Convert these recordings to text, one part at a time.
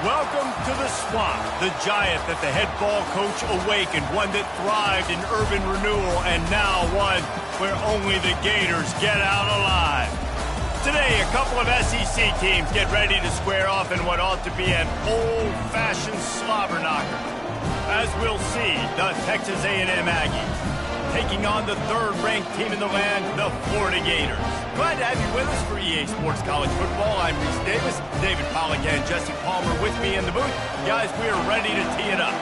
Welcome to the swamp, the giant that the head ball coach awakened, one that thrived in urban renewal, and now one where only the Gators get out alive. Today, a couple of SEC teams get ready to square off in what ought to be an old-fashioned slobber knocker. As we'll see, the Texas A&M Aggies taking on the third-ranked team in the land, the Florida Gators. Glad to have you with us for EA Sports College Football. I'm Reese Davis, David Pollack and Jesse Palmer with me in the booth. Guys, we are ready to tee it up.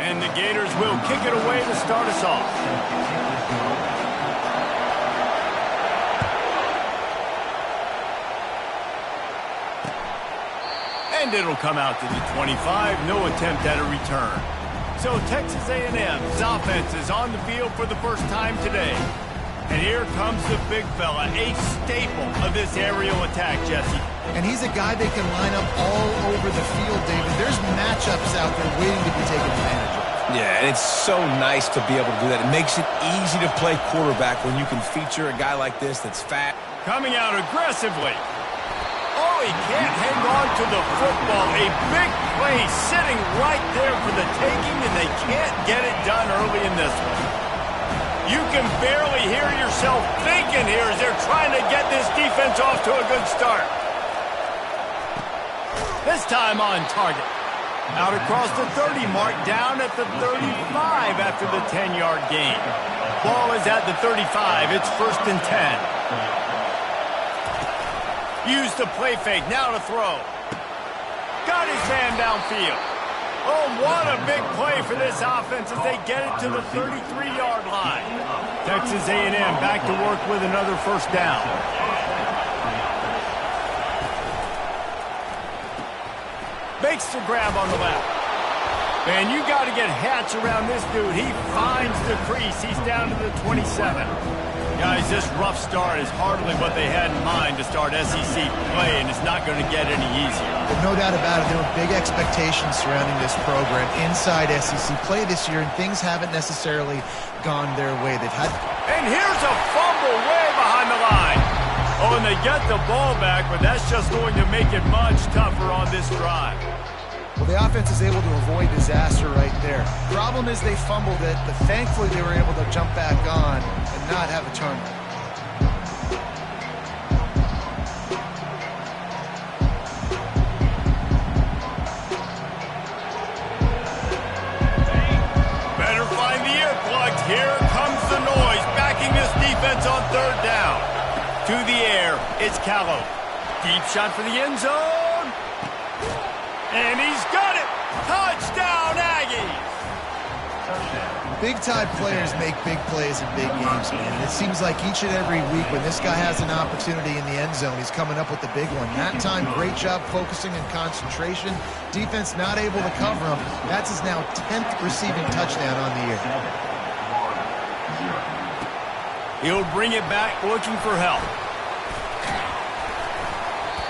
And the Gators will kick it away to start us off. And it'll come out to the 25, no attempt at a return. So Texas A&M's offense is on the field for the first time today. And here comes the big fella, a staple of this aerial attack, Jesse. And he's a guy they can line up all over the field, David. There's matchups out there waiting to be taken advantage of. Yeah, and it's so nice to be able to do that. It makes it easy to play quarterback when you can feature a guy like this that's fat. Coming out aggressively. Oh, he can't hang on to the football. A big play sitting right there for the taking, and they can't get it done early in this one. You can barely hear yourself thinking here as they're trying to get this defense off to a good start. This time on target. Out across the 30 mark, down at the 35 after the 10-yard gain. Ball is at the 35. It's 1st and 10. Use the play fake, now to throw. Got his man downfield. Oh, what a big play for this offense as they get it to the 33-yard line. Texas A&M back to work with another first down. Makes the grab on the left. Man, you got to get Hatch around this dude. He finds the crease. He's down to the 27. Guys, this rough start is hardly what they had in mind to start SEC play, and it's not going to get any easier. No doubt about it. There were big expectations surrounding this program inside SEC play this year, and things haven't necessarily gone their way. They've had... And here's a fumble way behind the line. Oh, and they get the ball back, but that's just going to make it much tougher on this drive. Well, the offense is able to avoid disaster right there. Problem is they fumbled it, but thankfully they were able to jump back on and not have a turnover. Better find the earplugs. Here comes the noise, backing this defense on 3rd down. To the air, it's Callow. Deep shot for the end zone. And he's got it! Touchdown, Aggies! Big-time players make big plays in big games, man. It seems like each and every week when this guy has an opportunity in the end zone, he's coming up with the big one. That time, great job focusing and concentration. Defense not able to cover him. That's his now 10th receiving touchdown on the year. He'll bring it back looking for help.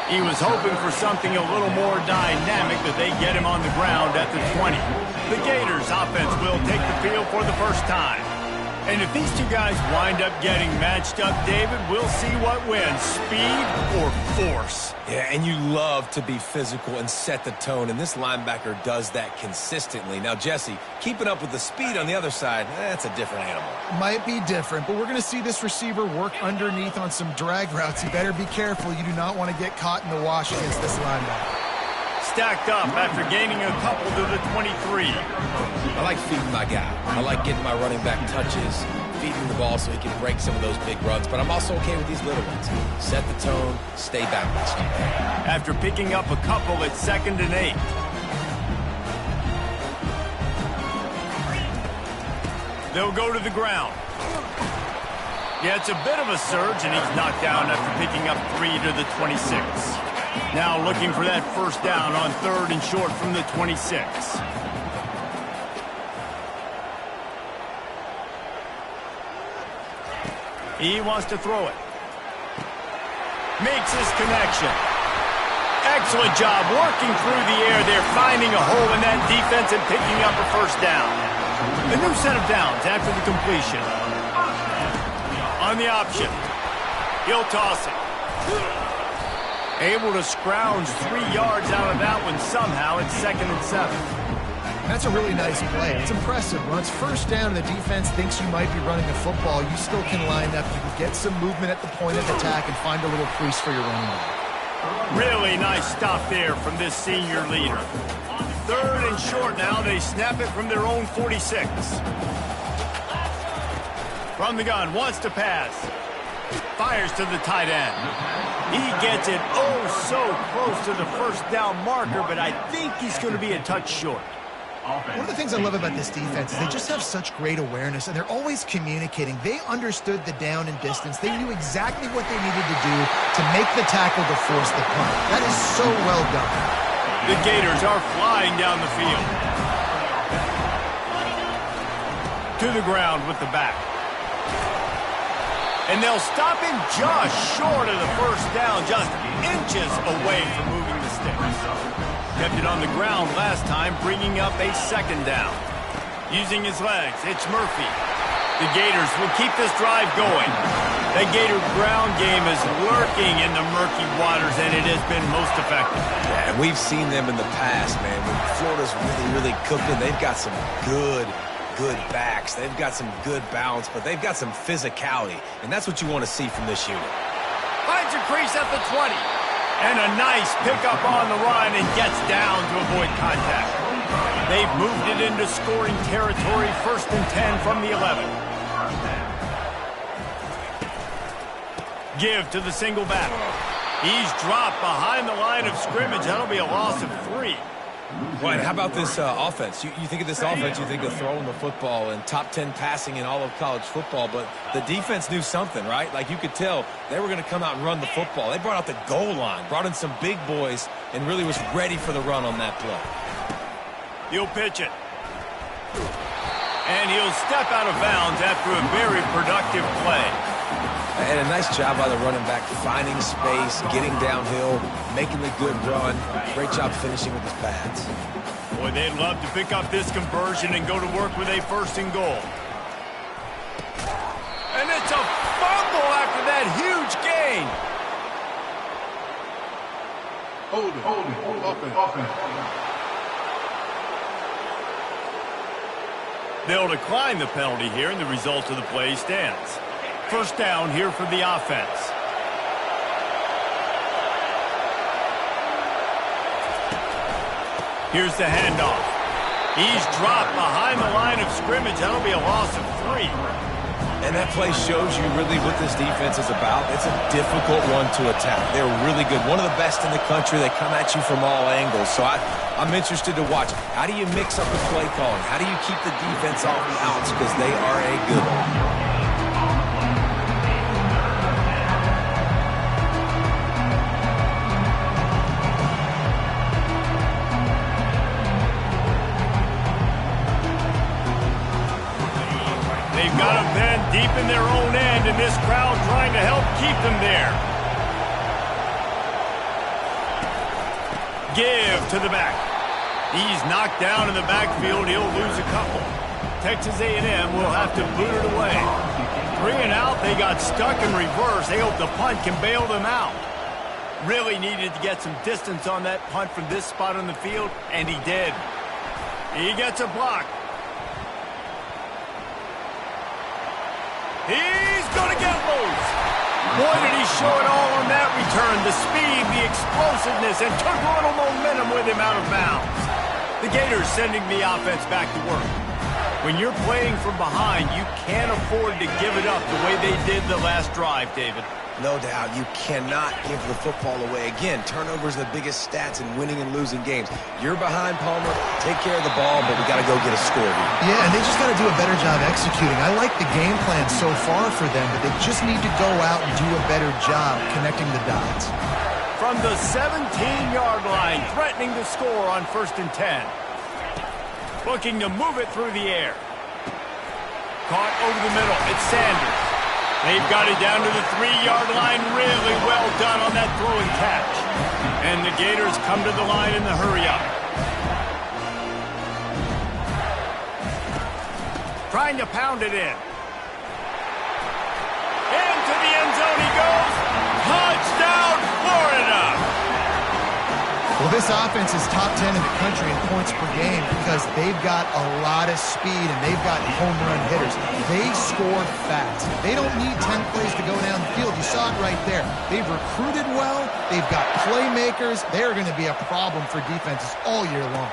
He was hoping for something a little more dynamic, but they get him on the ground at the 20. The Gators offense will take the field for the first time. And if these two guys wind up getting matched up, David, we'll see what wins, speed or force. Yeah, and you love to be physical and set the tone, and this linebacker does that consistently. Now, Jesse, keeping up with the speed on the other side, that's a different animal. Might be different, but we're going to see this receiver work underneath on some drag routes. You better be careful. You do not want to get caught in the wash against this linebacker. Stacked up after gaining a couple to the 23. I like feeding my guy. I like getting my running back touches, feeding the ball so he can break some of those big runs, but I'm also okay with these little ones. Set the tone, stay balanced. After picking up a couple at 2nd and 8. They'll go to the ground. Yeah, it's a bit of a surge, and he's knocked down after picking up 3 to the 26. Now looking for that first down on 3rd and short from the 26. He wants to throw it. Makes his connection. Excellent job working through the air. They're finding a hole in that defense and picking up a first down. A new set of downs after the completion. On the option. He'll toss it. Able to scrounge 3 yards out of that one somehow. It's 2nd and 7. That's a really nice play. It's impressive. When it's first down and the defense thinks you might be running the football, you still can line up. You can get some movement at the point of attack and find a little crease for your running back. Really nice stop there from this senior leader. 3rd and short now. They snap it from their own 46. From the gun, wants to pass. Fires to the tight end. He gets it so close to the first down marker, but I think he's going to be a touch short. One of the things I love about this defense is they just have such great awareness, and they're always communicating. They understood the down and distance. They knew exactly what they needed to do to make the tackle to force the punt. That is so well done. The Gators are flying down the field. To the ground with the back. And they'll stop him just short of the first down, just inches away from moving the sticks. Kept it on the ground last time, bringing up a 2nd down. Using his legs, it's Murphy. The Gators will keep this drive going. The Gator ground game is lurking in the murky waters, and it has been most effective. Yeah, and we've seen them in the past, man. When Florida's really cooking, they've got some good backs. They've got some good balance, but they've got some physicality, and that's what you want to see from this unit. Finds a crease at the 20. And a nice pickup on the run and gets down to avoid contact. They've moved it into scoring territory, 1st and 10 from the 11. Give to the single back. He's dropped behind the line of scrimmage. That'll be a loss of 3. Right, how about this offense? You think of this offense, you think of throwing the football and top 10 passing in all of college football, but the defense knew something, right? Like you could tell they were going to come out and run the football. They brought out the goal line, brought in some big boys, and really was ready for the run on that play. He'll pitch it. And he'll step out of bounds after a very productive play. And a nice job by the running back, finding space, getting downhill, making the good run. Great job finishing with his pads. Boy, they'd love to pick up this conversion and go to work with a 1st and goal. And it's a fumble after that huge gain. Hold it. Offense. They'll decline the penalty here, and the result of the play stands. 1st down here for the offense. Here's the handoff. He's dropped behind the line of scrimmage. That'll be a loss of 3. And that play shows you really what this defense is about. It's a difficult one to attack. They're really good. One of the best in the country. They come at you from all angles. So I'm interested to watch. How do you mix up the play calling? How do you keep the defense off the outs? Because they are a good one. Got them then deep in their own end, and this crowd trying to help keep them there. Give to the back. He's knocked down in the backfield. He'll lose a couple. Texas A&M will have to boot it away. 3 and out. They got stuck in reverse. They hope the punt can bail them out. Really needed to get some distance on that punt from this spot on the field, and he did. He gets a block. He's going to get loose. Boy, did he show it all on that return. The speed, the explosiveness, and took a little momentum with him out of bounds. The Gators sending the offense back to work. When you're playing from behind, you can't afford to give it up the way they did the last drive, David. No doubt. You cannot give the football away. Again, turnovers are the biggest stats in winning and losing games. You're behind, Palmer. Take care of the ball, but we got to go get a score here. Yeah, and they just got to do a better job executing. I like the game plan so far for them, but they just need to go out and do a better job connecting the dots. From the 17-yard line, threatening to score on 1st and 10. Looking to move it through the air. Caught over the middle. It's Sanders. They've got it down to the 3-yard line. Really well done on that throw and catch. And the Gators come to the line in the hurry-up. Trying to pound it in. Into the end zone he goes. Touchdown, Florida! Well, this offense is top 10 in the country in points per game because they've got a lot of speed and they've got home run hitters. They score fast. They don't need 10 plays to go down the field. You saw it right there. They've recruited well. They've got playmakers. They're going to be a problem for defenses all year long.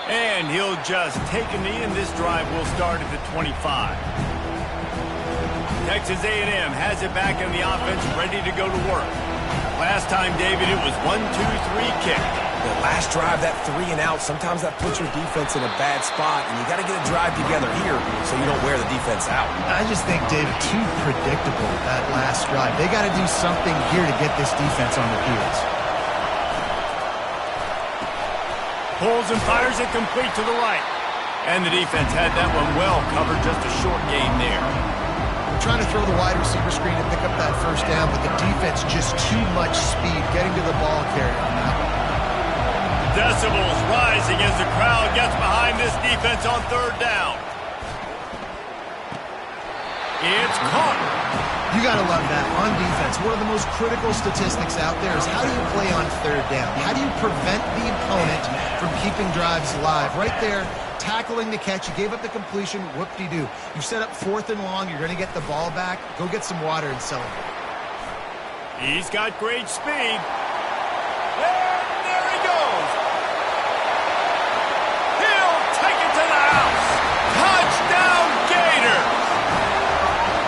And he'll just take a knee, and this drive will start at the 25. Texas A&M has it back in the offense, ready to go to work. Last time, David, it was 1-2-3 kick. The last drive, that 3 and out, sometimes that puts your defense in a bad spot, and you got to get a drive together here so you don't wear the defense out. I just think, David, too predictable, that last drive. They got to do something here to get this defense on their heels. Pulls and fires it complete to the right. And the defense had that one well covered, just a short gain there. Trying to throw the wide receiver screen to pick up that first down, but the defense just too much speed getting to the ball carrier on that one. Decibels rising as the crowd gets behind this defense on third down. It's caught. You got to love that on defense. One of the most critical statistics out there is how do you play on third down? How do you prevent the opponent from keeping drives alive? Right there, tackling the catch. You gave up the completion. Whoop-de-doo. You set up 4th and long. You're going to get the ball back. Go get some water and celebrate. He's got great speed. And there he goes. He'll take it to the house. Touchdown, Gator.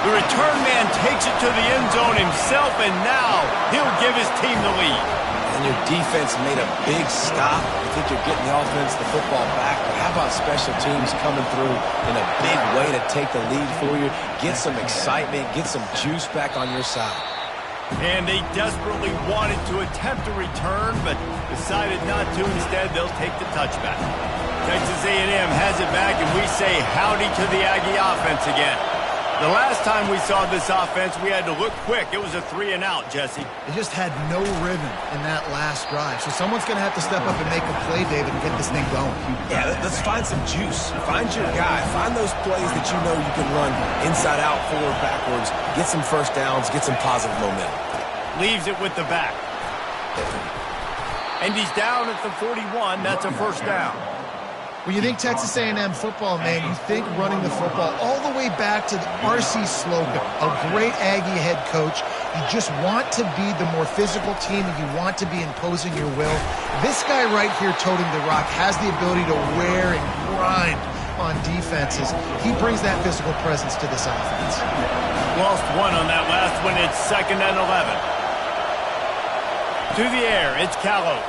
The return man takes it to the end zone himself, and now he'll give his team the lead. And your defense made a big stop. I think you're getting the offense, the football back. But how about special teams coming through in a big way to take the lead for you? Get some excitement, get some juice back on your side. And they desperately wanted to attempt a return, but decided not to. Instead, they'll take the touchback. Texas A&M has it back, and we say howdy to the Aggie offense again. The last time we saw this offense, we had to look quick. It was a 3 and out, Jesse. They just had no rhythm in that last drive. So someone's going to have to step up and make a play, David, and get this thing going. Yeah, let's find some juice. Find your guy. Find those plays that you know you can run inside out, forward, backwards. Get some first downs. Get some positive momentum. Leaves it with the back. And he's down at the 41. That's a first down. When you think Texas A&M football, man, you think running the football all the way back to the R.C. Slocum, a great Aggie head coach. You just want to be the more physical team, and you want to be imposing your will. This guy right here toting the rock has the ability to wear and grind on defenses. He brings that physical presence to this offense. Lost one on that last one. It's 2nd and 11. To the air, it's Callow.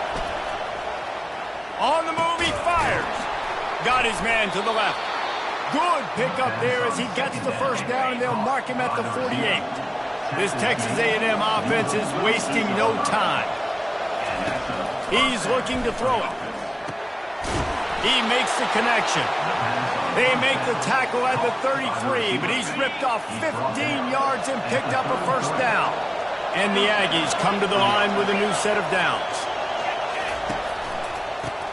On the move, he fires. Got his man to the left. Good pickup there as he gets the first down, and they'll mark him at the 48. This Texas A&M offense is wasting no time. He's looking to throw it. He makes the connection. They make the tackle at the 33, but he's ripped off 15 yards and picked up a first down. And the Aggies come to the line with a new set of downs.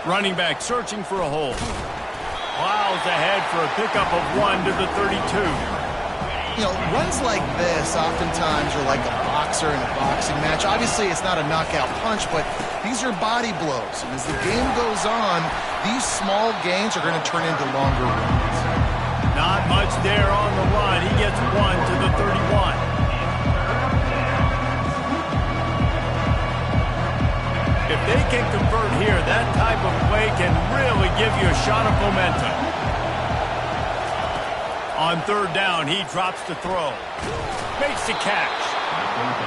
Running back searching for a hole. Plows ahead for a pickup of 1 to the 32. You know, runs like this oftentimes are like a boxer in a boxing match. Obviously, it's not a knockout punch, but these are body blows. And as the game goes on, these small gains are going to turn into longer runs. Not much there on the run. He gets 1 to the 31. If they can convert here, that type of play can really give you a shot of momentum. On third down, he drops to throw. Makes the catch.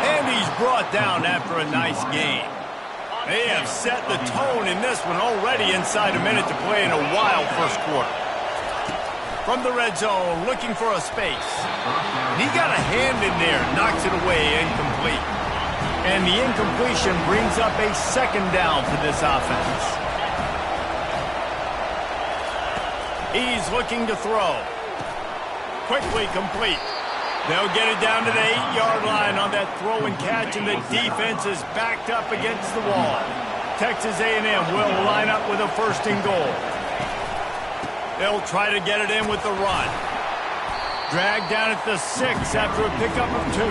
And he's brought down after a nice gain. They have set the tone in this one already inside a minute to play in a wild first quarter. From the red zone, looking for a space. He got a hand in there, knocks it away, incomplete. And the incompletion brings up a 2nd down for this offense. He's looking to throw. Quickly complete. They'll get it down to the 8-yard line on that throw and catch, and the defense is backed up against the wall. Texas A&M will line up with a 1st and goal. They'll try to get it in with the run. Dragged down at the 6 after a pickup of 2.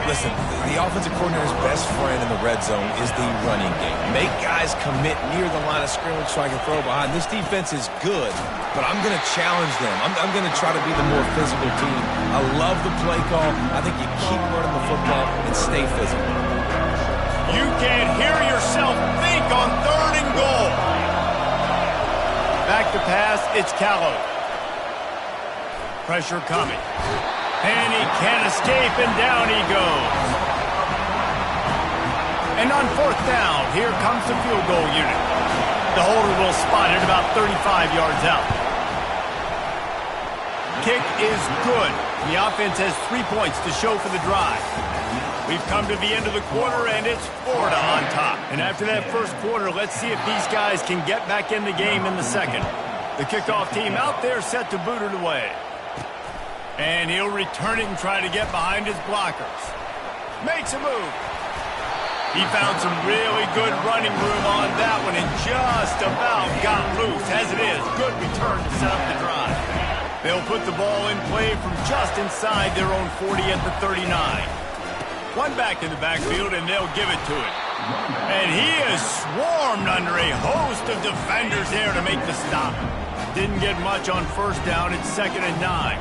Listen, the offensive coordinator's best friend in the red zone is the running game. Make guys commit near the line of scrimmage so I can throw behind. This defense is good, but I'm going to challenge them. I'm going to try to be the more physical team. I love the play call. I think you keep running the football and stay physical. You can't hear yourself think on 3rd and goal. Back to pass, it's Callow. Pressure coming. And he can't escape, and down he goes. And on 4th down, here comes the field goal unit. The holder will spot it about 35 yards out. Kick is good. The offense has 3 points to show for the drive. We've come to the end of the quarter, and it's Florida on top. And after that first quarter, let's see if these guys can get back in the game in the second. The kickoff team out there set to boot it away. And he'll return it and try to get behind his blockers. Makes a move. He found some really good running room on that one and just about got loose. As it is, good return to set up the drive. They'll put the ball in play from just inside their own 40 at the 39. One back in the backfield, and they'll give it to it. And he is swarmed under a host of defenders there to make the stop. Didn't get much on 1st down. It's 2nd and 9.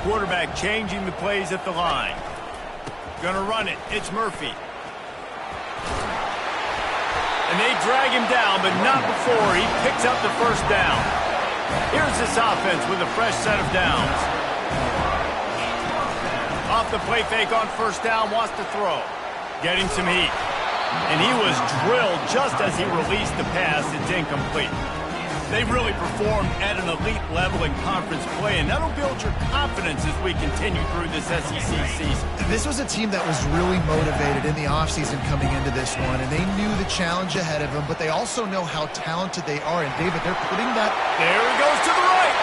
Quarterback changing the plays at the line. Gonna run it. It's Murphy. And they drag him down, but not before he picks up the 1st down. Here's this offense with a fresh set of downs. Off the play fake on 1st down, wants to throw. Getting some heat. And he was drilled just as he released the pass. It's incomplete. They've really performed at an elite level in conference play, and that'll build your confidence as we continue through this SEC season. This was a team that was really motivated in the offseason coming into this one, and they knew the challenge ahead of them, but they also know how talented they are. And, David, they're putting that... There he goes to the right.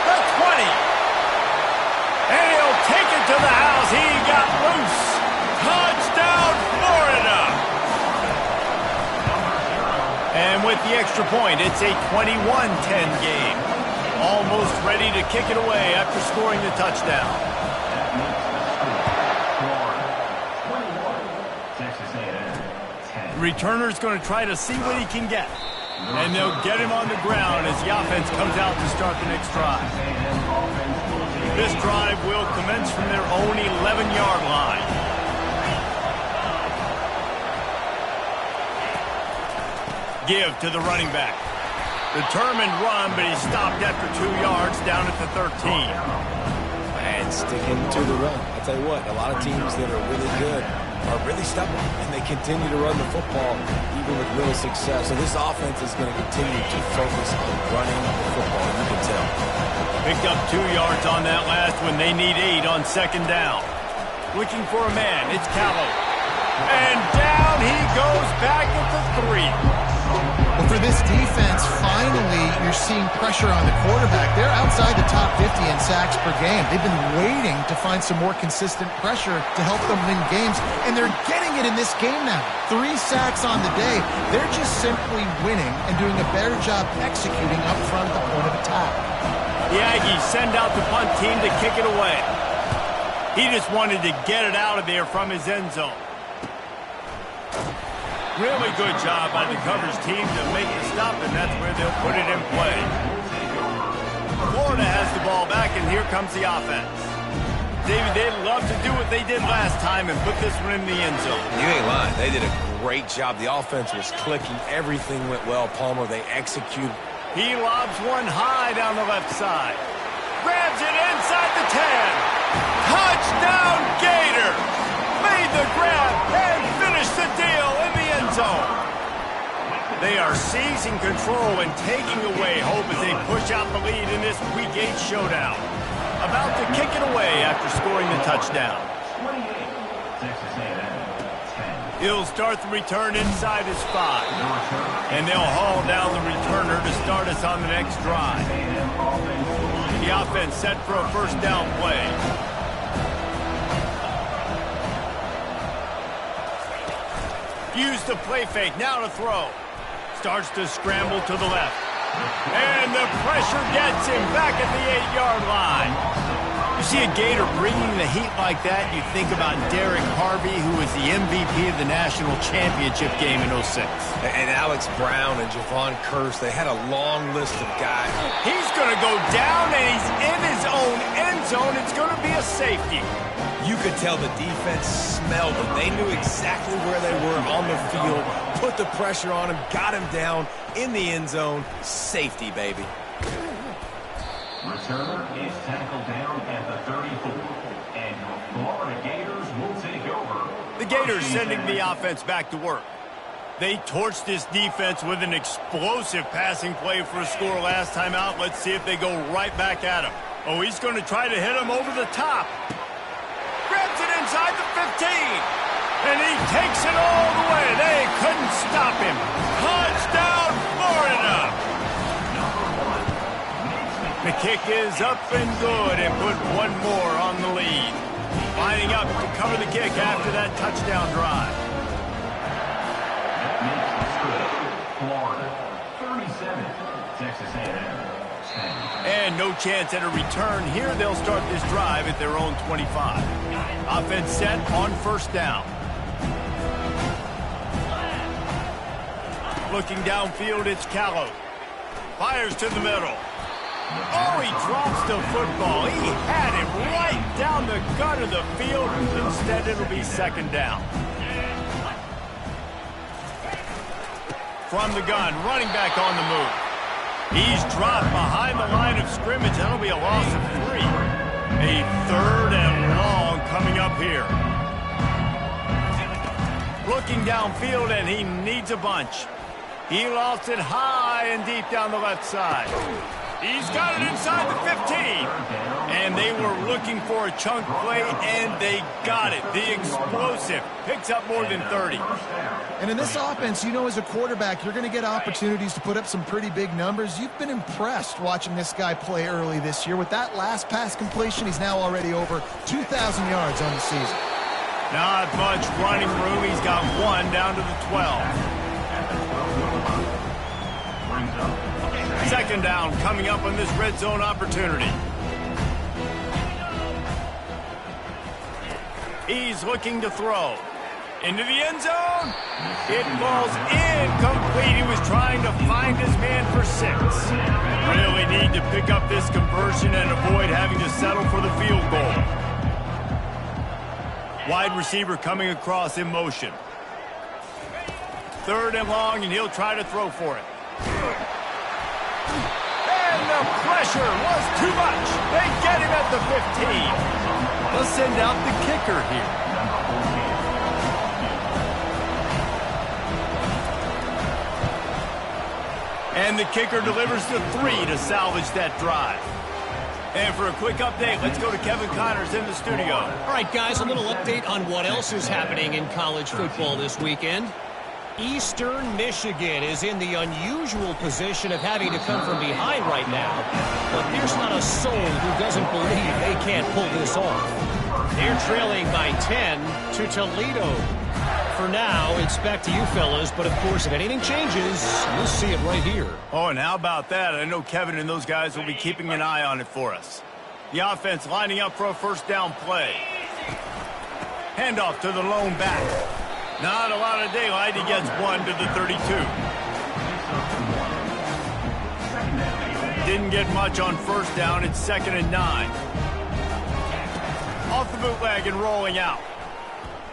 The 20. And he'll take it to the house. He got loose. Touchdown, Florida. And with the extra point, it's a 21-10 game. Almost ready to kick it away after scoring the touchdown. The returner's going to try to see what he can get. And they'll get him on the ground as the offense comes out to start the next drive. This drive will commence from their own 11-yard line. Give to the running back. Determined run, but he stopped after 2 yards down at the 13. And sticking to the run. I'll tell you what, a lot of teams that are really good are really stubborn, and they continue to run the football even with little success. So this offense is going to continue to focus on running the football, you can tell. Picked up 2 yards on that last one. They need 8 on 2nd down. Looking for a man. It's Callow. And down he goes back at the 3. Well, for this defense, finally, you're seeing pressure on the quarterback. They're outside the top 50 in sacks per game. They've been waiting to find some more consistent pressure to help them win games, and they're getting it in this game now. 3 sacks on the day. They're just simply winning and doing a better job executing up front at the point of attack. The Aggies send out the punt team to kick it away. He just wanted to get it out of there from his end zone. Really good job by the coverage team to make the stop, and that's where they'll put it in play. Florida has the ball back, and here comes the offense. David, they'd love to do what they did last time and put this one in the end zone. You ain't lying. They did a great job. The offense was clicking. Everything went well. Palmer, they executed. He lobs one high down the left side. Grabs it inside the 10. Touchdown, Gator! Made the grab and finished the deal in the end zone. They are seizing control and taking away hope as they push out the lead in this Week 8 showdown. About to kick it away after scoring the touchdown. He'll start the return inside his 5. And they'll haul down the returner to start us on the next drive. The offense set for a 1st down play. Use the play fake, now to throw. Starts to scramble to the left. And the pressure gets him back at the 8-yard line. You see a Gator bringing the heat like that, you think about Derek Harvey, who was the MVP of the national championship game in '06. And Alex Brown and Javon Curse, they had a long list of guys. He's going to go down, and he's in his own end zone. It's going to be a safety. You could tell the defense smelled it. They knew exactly where they were on the field, put the pressure on him, got him down in the end zone. Safety, baby. Returner is tackled down at the 34, and your Florida Gators will take over. The Gators sending the offense back to work. They torched this defense with an explosive passing play for a score last time out. Let's see if they go right back at him. Oh, he's going to try to hit him over the top. Grabs it inside the 15. And he takes it all the way. They couldn't stop him. Touchdown, Florida. The kick is up and good and put one more on the lead. Lining up to cover the kick after that touchdown drive. That makes the score Florida 37, Texas A&M 10. And no chance at a return here. They'll start this drive at their own 25. Offense set on first down. Looking downfield, it's Callow. Fires to the middle. Oh, he drops the football. He had it right down the gut of the field. Instead, it'll be second down. From the gun, running back on the move. He's dropped behind the line of scrimmage. That'll be a loss of 3. A third and long coming up here. Looking downfield, and he needs a bunch. He lost it high and deep down the left side. He's got it inside the 15. And they were looking for a chunk play, and they got it. The explosive picks up more than 30. And in this offense, you know, as a quarterback, you're going to get opportunities to put up some pretty big numbers. You've been impressed watching this guy play early this year. With that last pass completion, he's now already over 2,000 yards on the season. Not much running room. He's got one down to the 12. Second down coming up on this red zone opportunity. He's looking to throw. Into the end zone. It falls incomplete. He was trying to find his man for 6. Really need to pick up this conversion and avoid having to settle for the field goal. Wide receiver coming across in motion. Third and long, and he'll try to throw for it. And the pressure was too much. They get him at the 15. They'll send out the kicker here. And the kicker delivers the 3 to salvage that drive. And for a quick update, let's go to Kevin Connors in the studio. All right, guys, a little update on what else is happening in college football this weekend. Eastern Michigan is in the unusual position of having to come from behind right now. But there's not a soul who doesn't believe they can't pull this off. They're trailing by 10 to Toledo. For now, it's back to you fellas, but of course, if anything changes, you'll see it right here. Oh, and how about that? I know Kevin and those guys will be keeping an eye on it for us. The offense lining up for a first down play. Handoff to the lone back. Not a lot of daylight. He gets one to the 32. Didn't get much on first down. It's 2nd and 9. Off the bootleg and rolling out.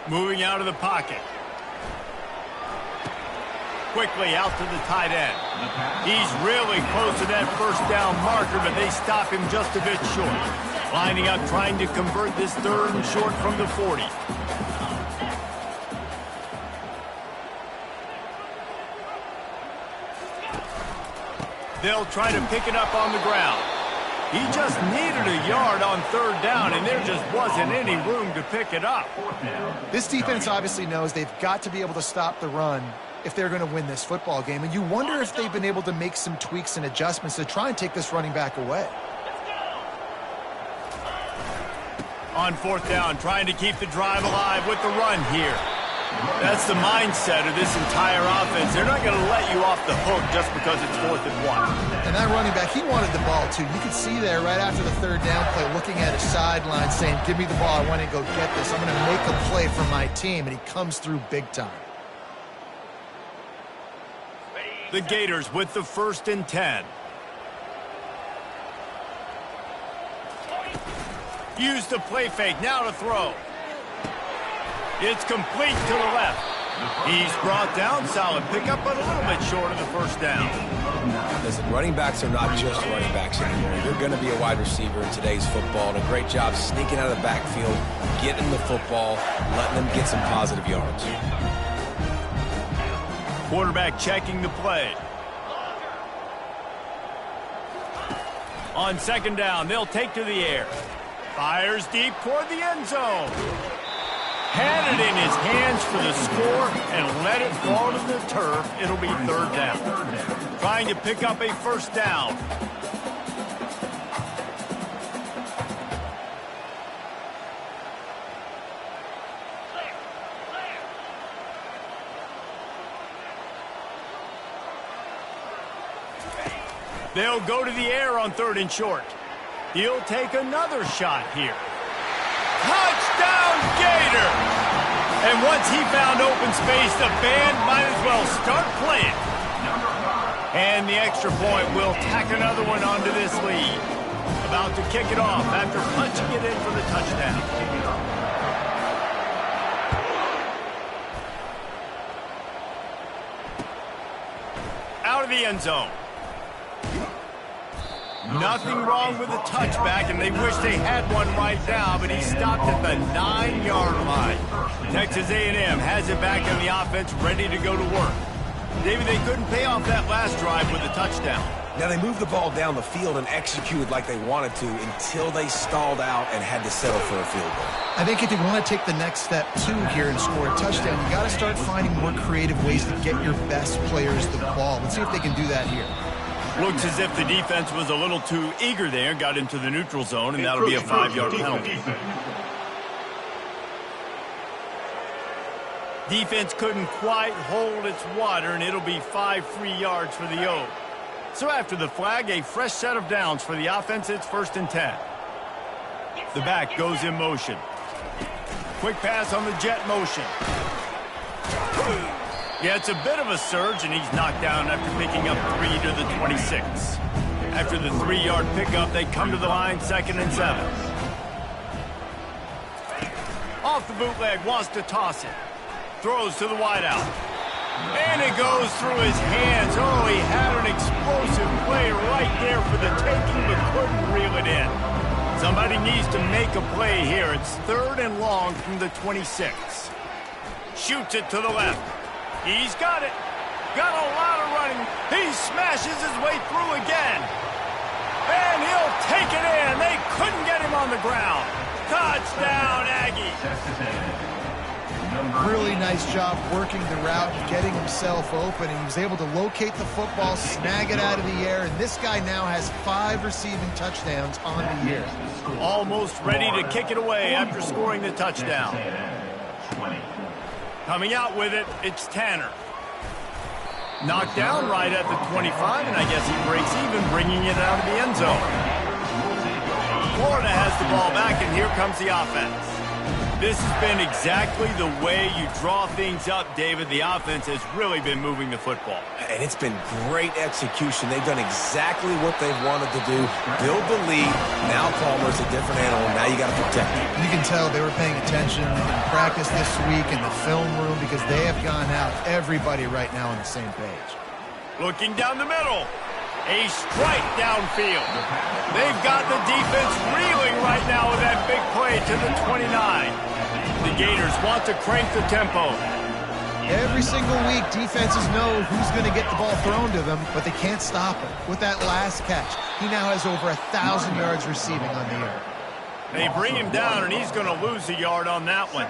Moving out of the pocket. Quickly out to the tight end. He's really close to that first down marker, but they stop him just a bit short. Lining up, trying to convert this third and short from the 40. They'll try to pick it up on the ground. He just needed a yard on third down, and there just wasn't any room to pick it up. This defense obviously knows they've got to be able to stop the run if they're going to win this football game. And you wonder if they've been able to make some tweaks and adjustments to try and take this running back away. On fourth down, trying to keep the drive alive with the run here. That's the mindset of this entire offense. They're not going to let you off the hook just because it's 4th and 1. And that running back, he wanted the ball, too. You could see there right after the 3rd down play, looking at his sideline, saying, give me the ball. I want to go get this. I'm going to make a play for my team. And he comes through big time. The Gators with the 1st and 10. Use the play fake. Now to throw. It's complete to the left. He's brought down. Solid pickup, but a little bit short of the 1st down. Listen, running backs are not just running backs anymore. You're going to be a wide receiver in today's football, and a great job sneaking out of the backfield, getting the football, letting them get some positive yards. Quarterback checking the play. On 2nd down, they'll take to the air. Fires deep toward the end zone. Had it in his hands for the score and let it fall to the turf. It'll be 3rd down. Trying to pick up a 1st down. They'll go to the air on 3rd and short. He'll take another shot here. Touchdown, Gator! And once he found open space, the band might as well start playing. And the extra point will tack another one onto this lead. About to kick it off after punching it in for the touchdown. Out of the end zone. Nothing wrong with the touchback, and they wish they had one right now, but he stopped at the 9-yard line. Texas A&M has it back in the offense, ready to go to work. David, they couldn't pay off that last drive with a touchdown. Now, they moved the ball down the field and executed like they wanted to until they stalled out and had to settle for a field goal. I think if you want to take the next step, too, here and score a touchdown, you got to start finding more creative ways to get your best players the ball. Let's see if they can do that here. Looks as if the defense was a little too eager there, got into the neutral zone, and that'll be a 5-yard penalty. Defense couldn't quite hold its water, and it'll be 5 free yards for the O. So after the flag, a fresh set of downs for the offense. It's 1st and 10. The back goes in motion. Quick pass on the jet motion. Yeah, it's a bit of a surge, and he's knocked down after picking up 3 to the 26. After the 3-yard pickup, they come to the line, 2nd and 7. Off the bootleg, wants to toss it. Throws to the wideout. And it goes through his hands. Oh, he had an explosive play right there for the taking, but couldn't reel it in. Somebody needs to make a play here. It's 3rd and long from the 26. Shoots it to the left. He's got it. Got a lot of running. He smashes his way through again. And he'll take it in. They couldn't get him on the ground. Touchdown, Aggie. Really nice job working the route, getting himself open, and he was able to locate the football, snag it out of the air, and this guy now has 5 receiving touchdowns on the year. Almost ready to kick it away after scoring the touchdown. Coming out with it, it's Tanner. Knocked down right at the 25, and I guess he breaks even, bringing it out of the end zone. Florida has the ball back, and here comes the offense. This has been exactly the way you draw things up, David. The offense has really been moving the football. And it's been great execution. They've done exactly what they've wanted to do. Build the lead. Now Palmer's a different animal. Now you got to protect him. You can tell they were paying attention in practice this week in the film room because they have gone out. Everybody right now on the same page. Looking down the middle. A strike downfield. They've got the defense reeling right now with that big play to the 29. The Gators want to crank the tempo. Every single week, defenses know who's going to get the ball thrown to them, but they can't stop him. With that last catch, he now has over 1,000 yards receiving on the year. They bring him down, and he's going to lose a yard on that one.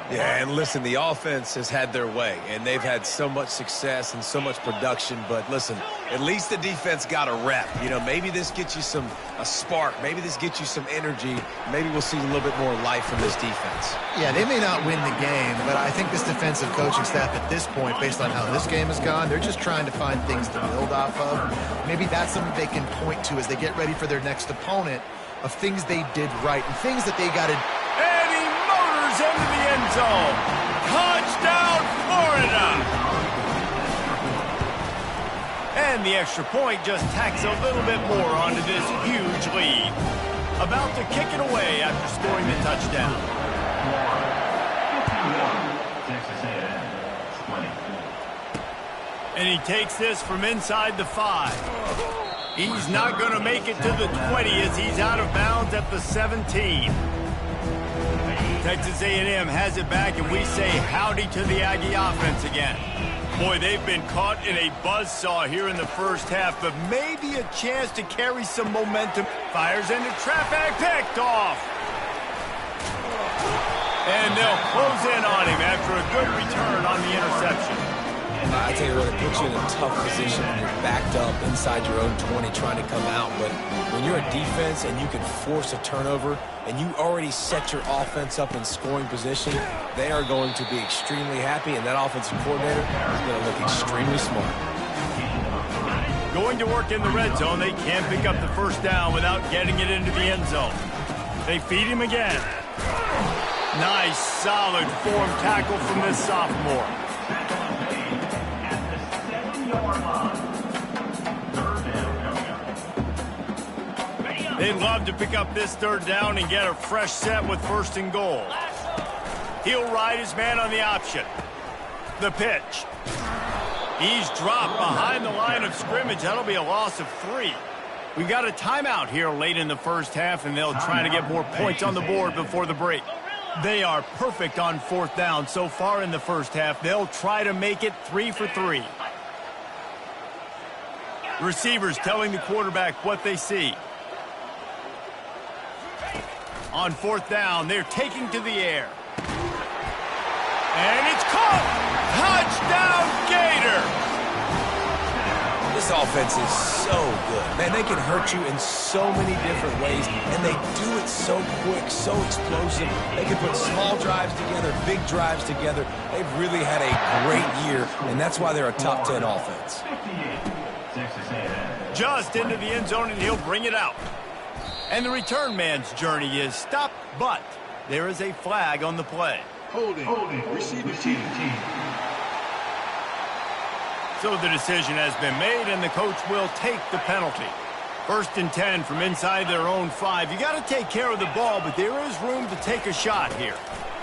Yeah, and listen, the offense has had their way, and they've had so much success and so much production. But listen, at least the defense got a rep. You know, maybe this gets you a spark. Maybe this gets you some energy. Maybe we'll see a little bit more life from this defense. Yeah, they may not win the game, but I think this defensive coaching staff at this point, based on how this game has gone, they're just trying to find things to build off of. Maybe that's something they can point to as they get ready for their next opponent, of things they did right and things that they got to. And he motors into the end zone. Touchdown, Florida! And the extra point just tacks a little bit more onto this huge lead. About to kick it away after scoring the touchdown. And he takes this from inside the 5. He's not going to make it to the 20 as he's out of bounds at the 17. Texas A&M has it back, and we say howdy to the Aggie offense again. Boy, they've been caught in a buzzsaw here in the first half, but maybe a chance to carry some momentum. Fires into traffic, picked off. And they'll close in on him after a good return on the interception. I tell you what, it puts you in a tough position when you're backed up inside your own 20 trying to come out. But when you're a defense and you can force a turnover and you already set your offense up in scoring position, they are going to be extremely happy, and that offensive coordinator is going to look extremely smart. Going to work in the red zone, they can't pick up the first down without getting it into the end zone. They feed him again. Nice, solid form tackle from this sophomore. They'd love to pick up this third down and get a fresh set with 1st and goal. He'll ride his man on the option. The pitch. He's dropped behind the line of scrimmage. That'll be a loss of 3. We've got a timeout here late in the first half, and they'll try to get more points on the board before the break. They are perfect on 4th down so far in the first half. They'll try to make it 3 for 3. Receivers telling the quarterback what they see. On 4th down, they're taking to the air. And it's caught! Touchdown, Gator! This offense is so good. Man, they can hurt you in so many different ways, and they do it so quick, so explosive. They can put small drives together, big drives together. They've really had a great year, and that's why they're a top 10 offense. Just into the end zone, and he'll bring it out. And the return man's journey is stopped, but there is a flag on the play. Holding. Receive the team. So the decision has been made, and the coach will take the penalty. 1st and 10 from inside their own 5. You got to take care of the ball, but there is room to take a shot here.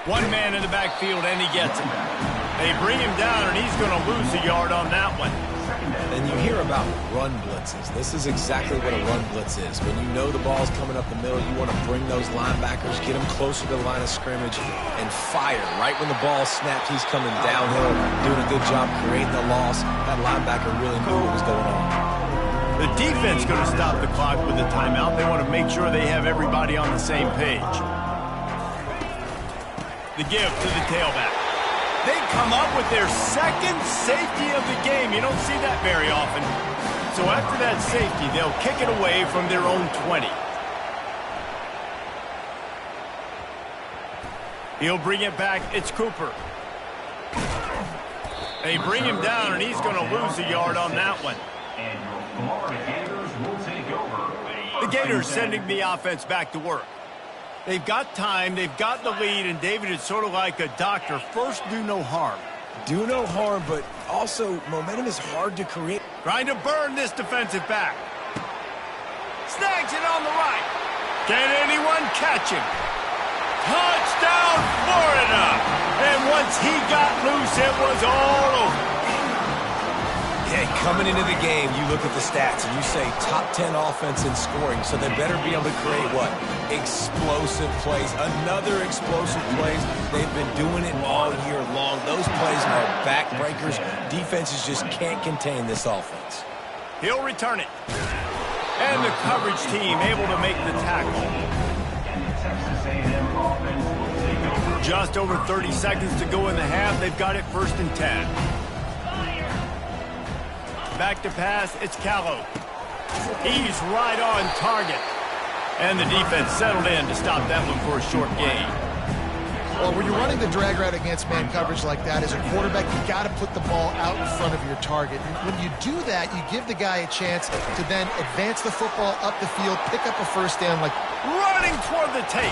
One man in the backfield, and he gets him. They bring him down, and he's going to lose a yard on that one. And you hear about run blitzes. This is exactly what a run blitz is. When you know the ball's coming up the middle, you want to bring those linebackers, get them closer to the line of scrimmage, and fire. Right when the ball snapped, he's coming downhill, doing a good job creating the loss. That linebacker really knew what was going on. The defense going to stop the clock with a timeout. They want to make sure they have everybody on the same page. The give to the tailback. They come up with their 2nd safety of the game. You don't see that very often. So after that safety, they'll kick it away from their own 20. He'll bring it back. It's Cooper. They bring him down, and he's going to lose a yard on that one. The Gators sending the offense back to work. They've got time, they've got the lead, and David is sort of like a doctor. First, do no harm. Do no harm, but also momentum is hard to create. Trying to burn this defensive back. Snags it on the right. Can anyone catch him? Touchdown, Florida! And once he got loose, it was all over. Yeah, coming into the game, you look at the stats and you say top 10 offense in scoring, so they better be able to create what? Explosive plays. Another explosive plays. They've been doing it all year long. Those plays are backbreakers. Defenses just can't contain this offense. He'll return it. And the coverage team able to make the tackle. And the Texas A&M offense will take over Just over 30 seconds to go in the half. They've got it 1st and 10. Back to pass. It's Callow. He's right on target. And the defense settled in to stop that one for a short gain. Well, when you're running the drag route against man coverage like that, as a quarterback, you got to put the ball out in front of your target. And when you do that, you give the guy a chance to then advance the football up the field, pick up a 1st down. Like running toward the tape.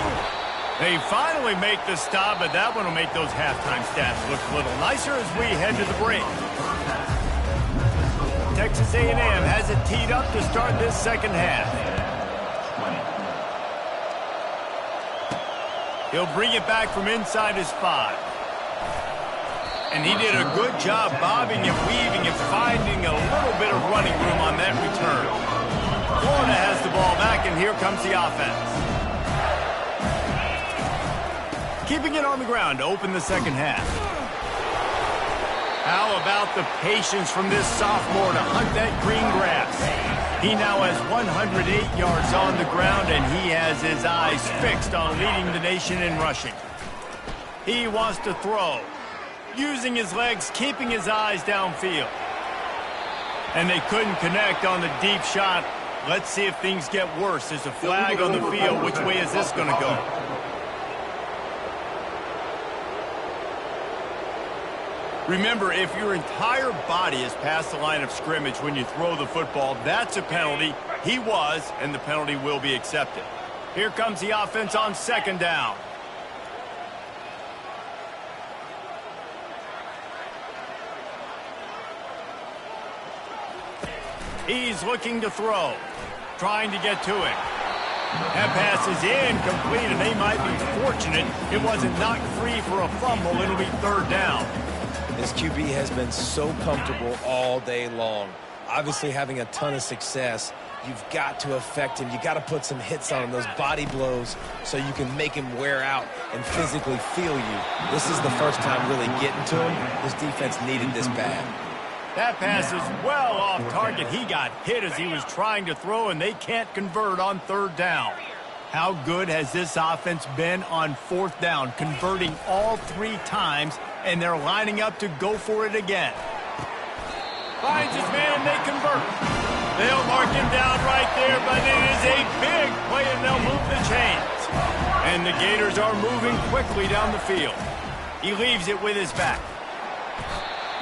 They finally make the stop, but that one will make those halftime stats look a little nicer as we head to the break. Texas A&M has it teed up to start this second half. He'll bring it back from inside his 5. And he did a good job bobbing and weaving and finding a little bit of running room on that return. Florida has the ball back, and here comes the offense. Keeping it on the ground to open the second half. How about the patience from this sophomore to hunt that green grass? He now has 108 yards on the ground, and he has his eyes fixed on leading the nation in rushing. He wants to throw, using his legs, keeping his eyes downfield. And they couldn't connect on the deep shot. Let's see if things get worse. There's a flag on the field. Which way is this going to go? Remember, if your entire body is past the line of scrimmage when you throw the football, that's a penalty. He was, and the penalty will be accepted. Here comes the offense on 2nd down. He's looking to throw, trying to get to it. That pass is incomplete, and they might be fortunate it wasn't knocked free for a fumble. It'll be 3rd down. This QB has been so comfortable all day long. Obviously having a ton of success. You've got to affect him. You got to put some hits on him, those body blows, so you can make him wear out and physically feel you. This is the first time really getting to him. This defense needed this bad. That pass is well off target. He got hit as he was trying to throw, and they can't convert on 3rd down. How good has this offense been on 4th down, converting all 3 times, and they're lining up to go for it again. Finds his man, and they convert. They'll mark him down right there, but it is a big play, and they'll move the chains. And the Gators are moving quickly down the field. He leaves it with his back.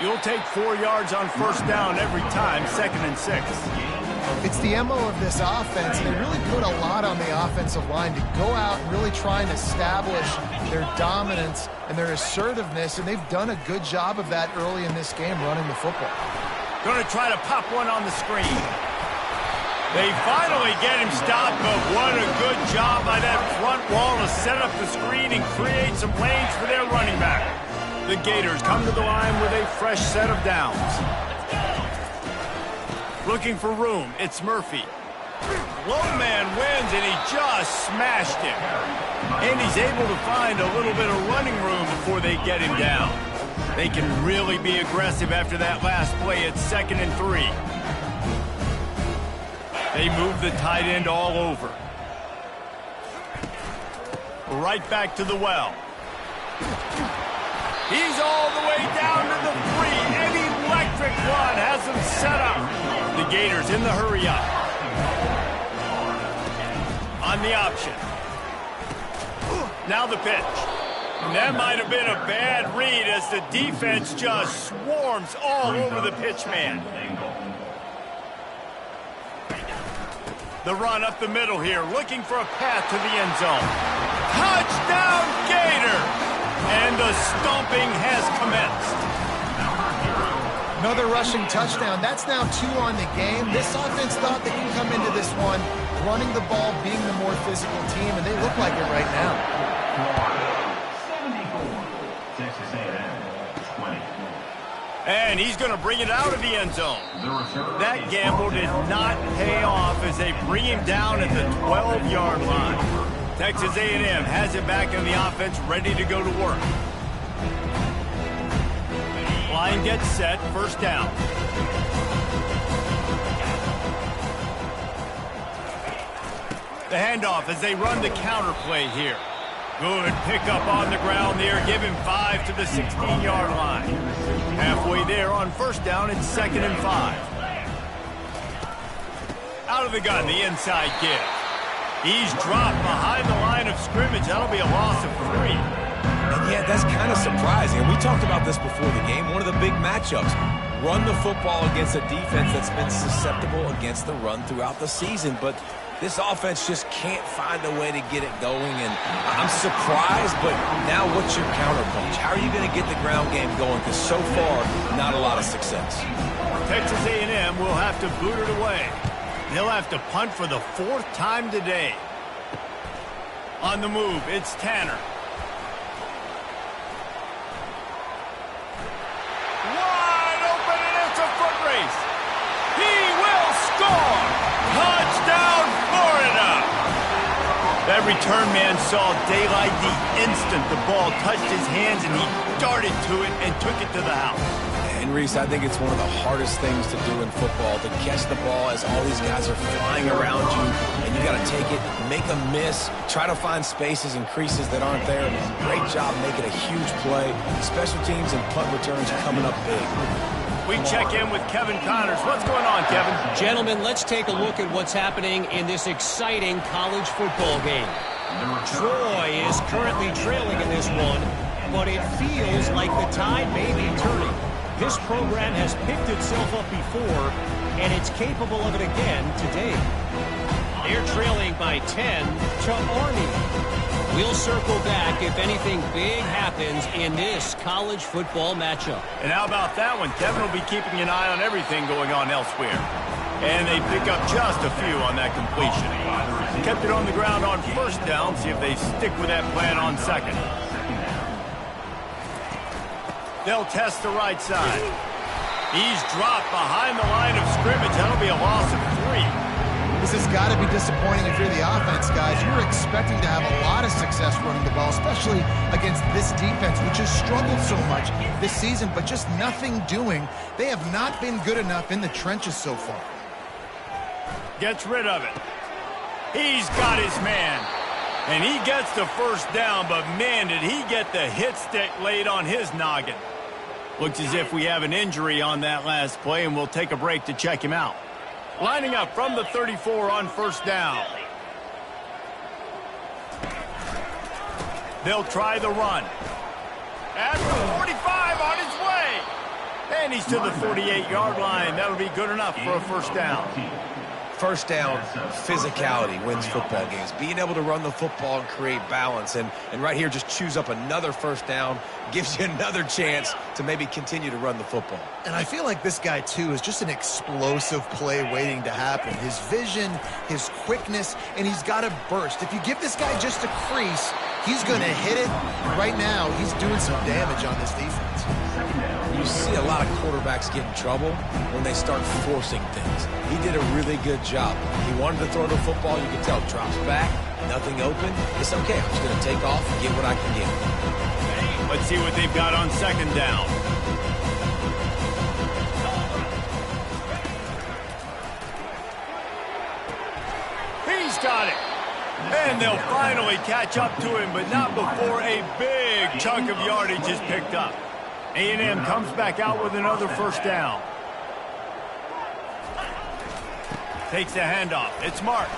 You'll take 4 yards on 1st down every time, 2nd and 6. it's the MO of this offense, and they really put a lot on the offensive line to go out and really try and establish their dominance and their assertiveness, and they've done a good job of that early in this game running the football. Going to try to pop one on the screen. They finally get him stopped, but what a good job by that front wall to set up the screen and create some lanes for their running back. The Gators come to the line with a fresh set of downs. Looking for room, it's Murphy. Low man wins, and he just smashed him. And he's able to find a little bit of running room before they get him down. They can really be aggressive after that last play. It's 2nd and 3. They move the tight end all over. Right back to the well. He's all the way down to the 3. An electric run has him set up. The Gators in the hurry up. On the option. Now the pitch. And that might have been a bad read as the defense just swarms all over the pitch man. The run up the middle here, looking for a path to the end zone. Touchdown, Gator! And the stomping has commenced. Another rushing touchdown. That's now 2 on the game. This offense thought they could come into this one running the ball, being the more physical team, and they look like it right now. 74, Texas A&M, 20. And he's going to bring it out of the end zone. That gamble did not pay off as they bring him down at the 12-yard line. Texas A&M has it back in the offense, ready to go to work. Line gets set, first down. The handoff as they run the counter play here. Good pickup on the ground there. Give him 5 to the 16-yard line. Halfway there on first down, it's 2nd and 5. Out of the gun, the inside give. He's dropped behind the line of scrimmage. That'll be a loss of 3. And yeah, that's kind of surprising. We talked about this before the game. One of the big matchups. Run the football against a defense that's been susceptible against the run throughout the season. But this offense just can't find a way to get it going. And I'm surprised, but now what's your counterpunch? How are you going to get the ground game going? Because so far, not a lot of success. Texas A&M will have to boot it away. They'll have to punt for the 4th time today. On the move, it's Tanner. Wide open, and it's a foot race. He will score! Touchdown, Florida! That return man saw daylight the instant the ball touched his hands, and he darted to it and took it to the house. And Reese, I think it's one of the hardest things to do in football, to catch the ball as all these guys are flying around you, and you got to take it, make a miss, try to find spaces and creases that aren't there. Great job making a huge play. Special teams and punt returns coming up big. We check in with Kevin Connors. What's going on, Kevin? Gentlemen, let's take a look at what's happening in this exciting college football game. Troy is currently trailing in this one, but it feels like the tide may be turning. This program has picked itself up before, and it's capable of it again today. They're trailing by 10 to Army. We'll circle back if anything big happens in this college football matchup. And how about that one? Kevin will be keeping an eye on everything going on elsewhere. And they pick up just a few on that completion. Kept it on the ground on first down. See if they stick with that plan on second. They'll test the right side. He's dropped behind the line of scrimmage. That'll be a loss of 3. This has got to be disappointing if you're the offense, guys. You're expecting to have a lot of success running the ball, especially against this defense, which has struggled so much this season, but just nothing doing. They have not been good enough in the trenches so far. Gets rid of it. He's got his man. And he gets the first down, but man, did he get the hit stick laid on his noggin. Looks as if we have an injury on that last play, and we'll take a break to check him out. Lining up from the 34 on first down. They'll try the run. At the 45 on his way. And he's to the 48-yard line. That'll be good enough for a first down. First down, physicality wins football games. Being able to run the football and create balance. And right here, just choose up another first down, gives you another chance to maybe continue to run the football. And I feel like this guy, too, is just an explosive play waiting to happen. His vision, his quickness, and he's got a burst. If you give this guy just a crease, he's going to hit it. Right now, he's doing some damage on this defense. You see a lot of quarterbacks get in trouble when they start forcing things. He did a really good job. He wanted to throw the football. You can tell, drops back, nothing open. It's okay. I'm just going to take off and get what I can get. Let's see what they've got on second down. He's got it. And they'll finally catch up to him, but not before a big chunk of yardage is picked up. A&M comes back out with another first down. Takes the handoff. It's Marks.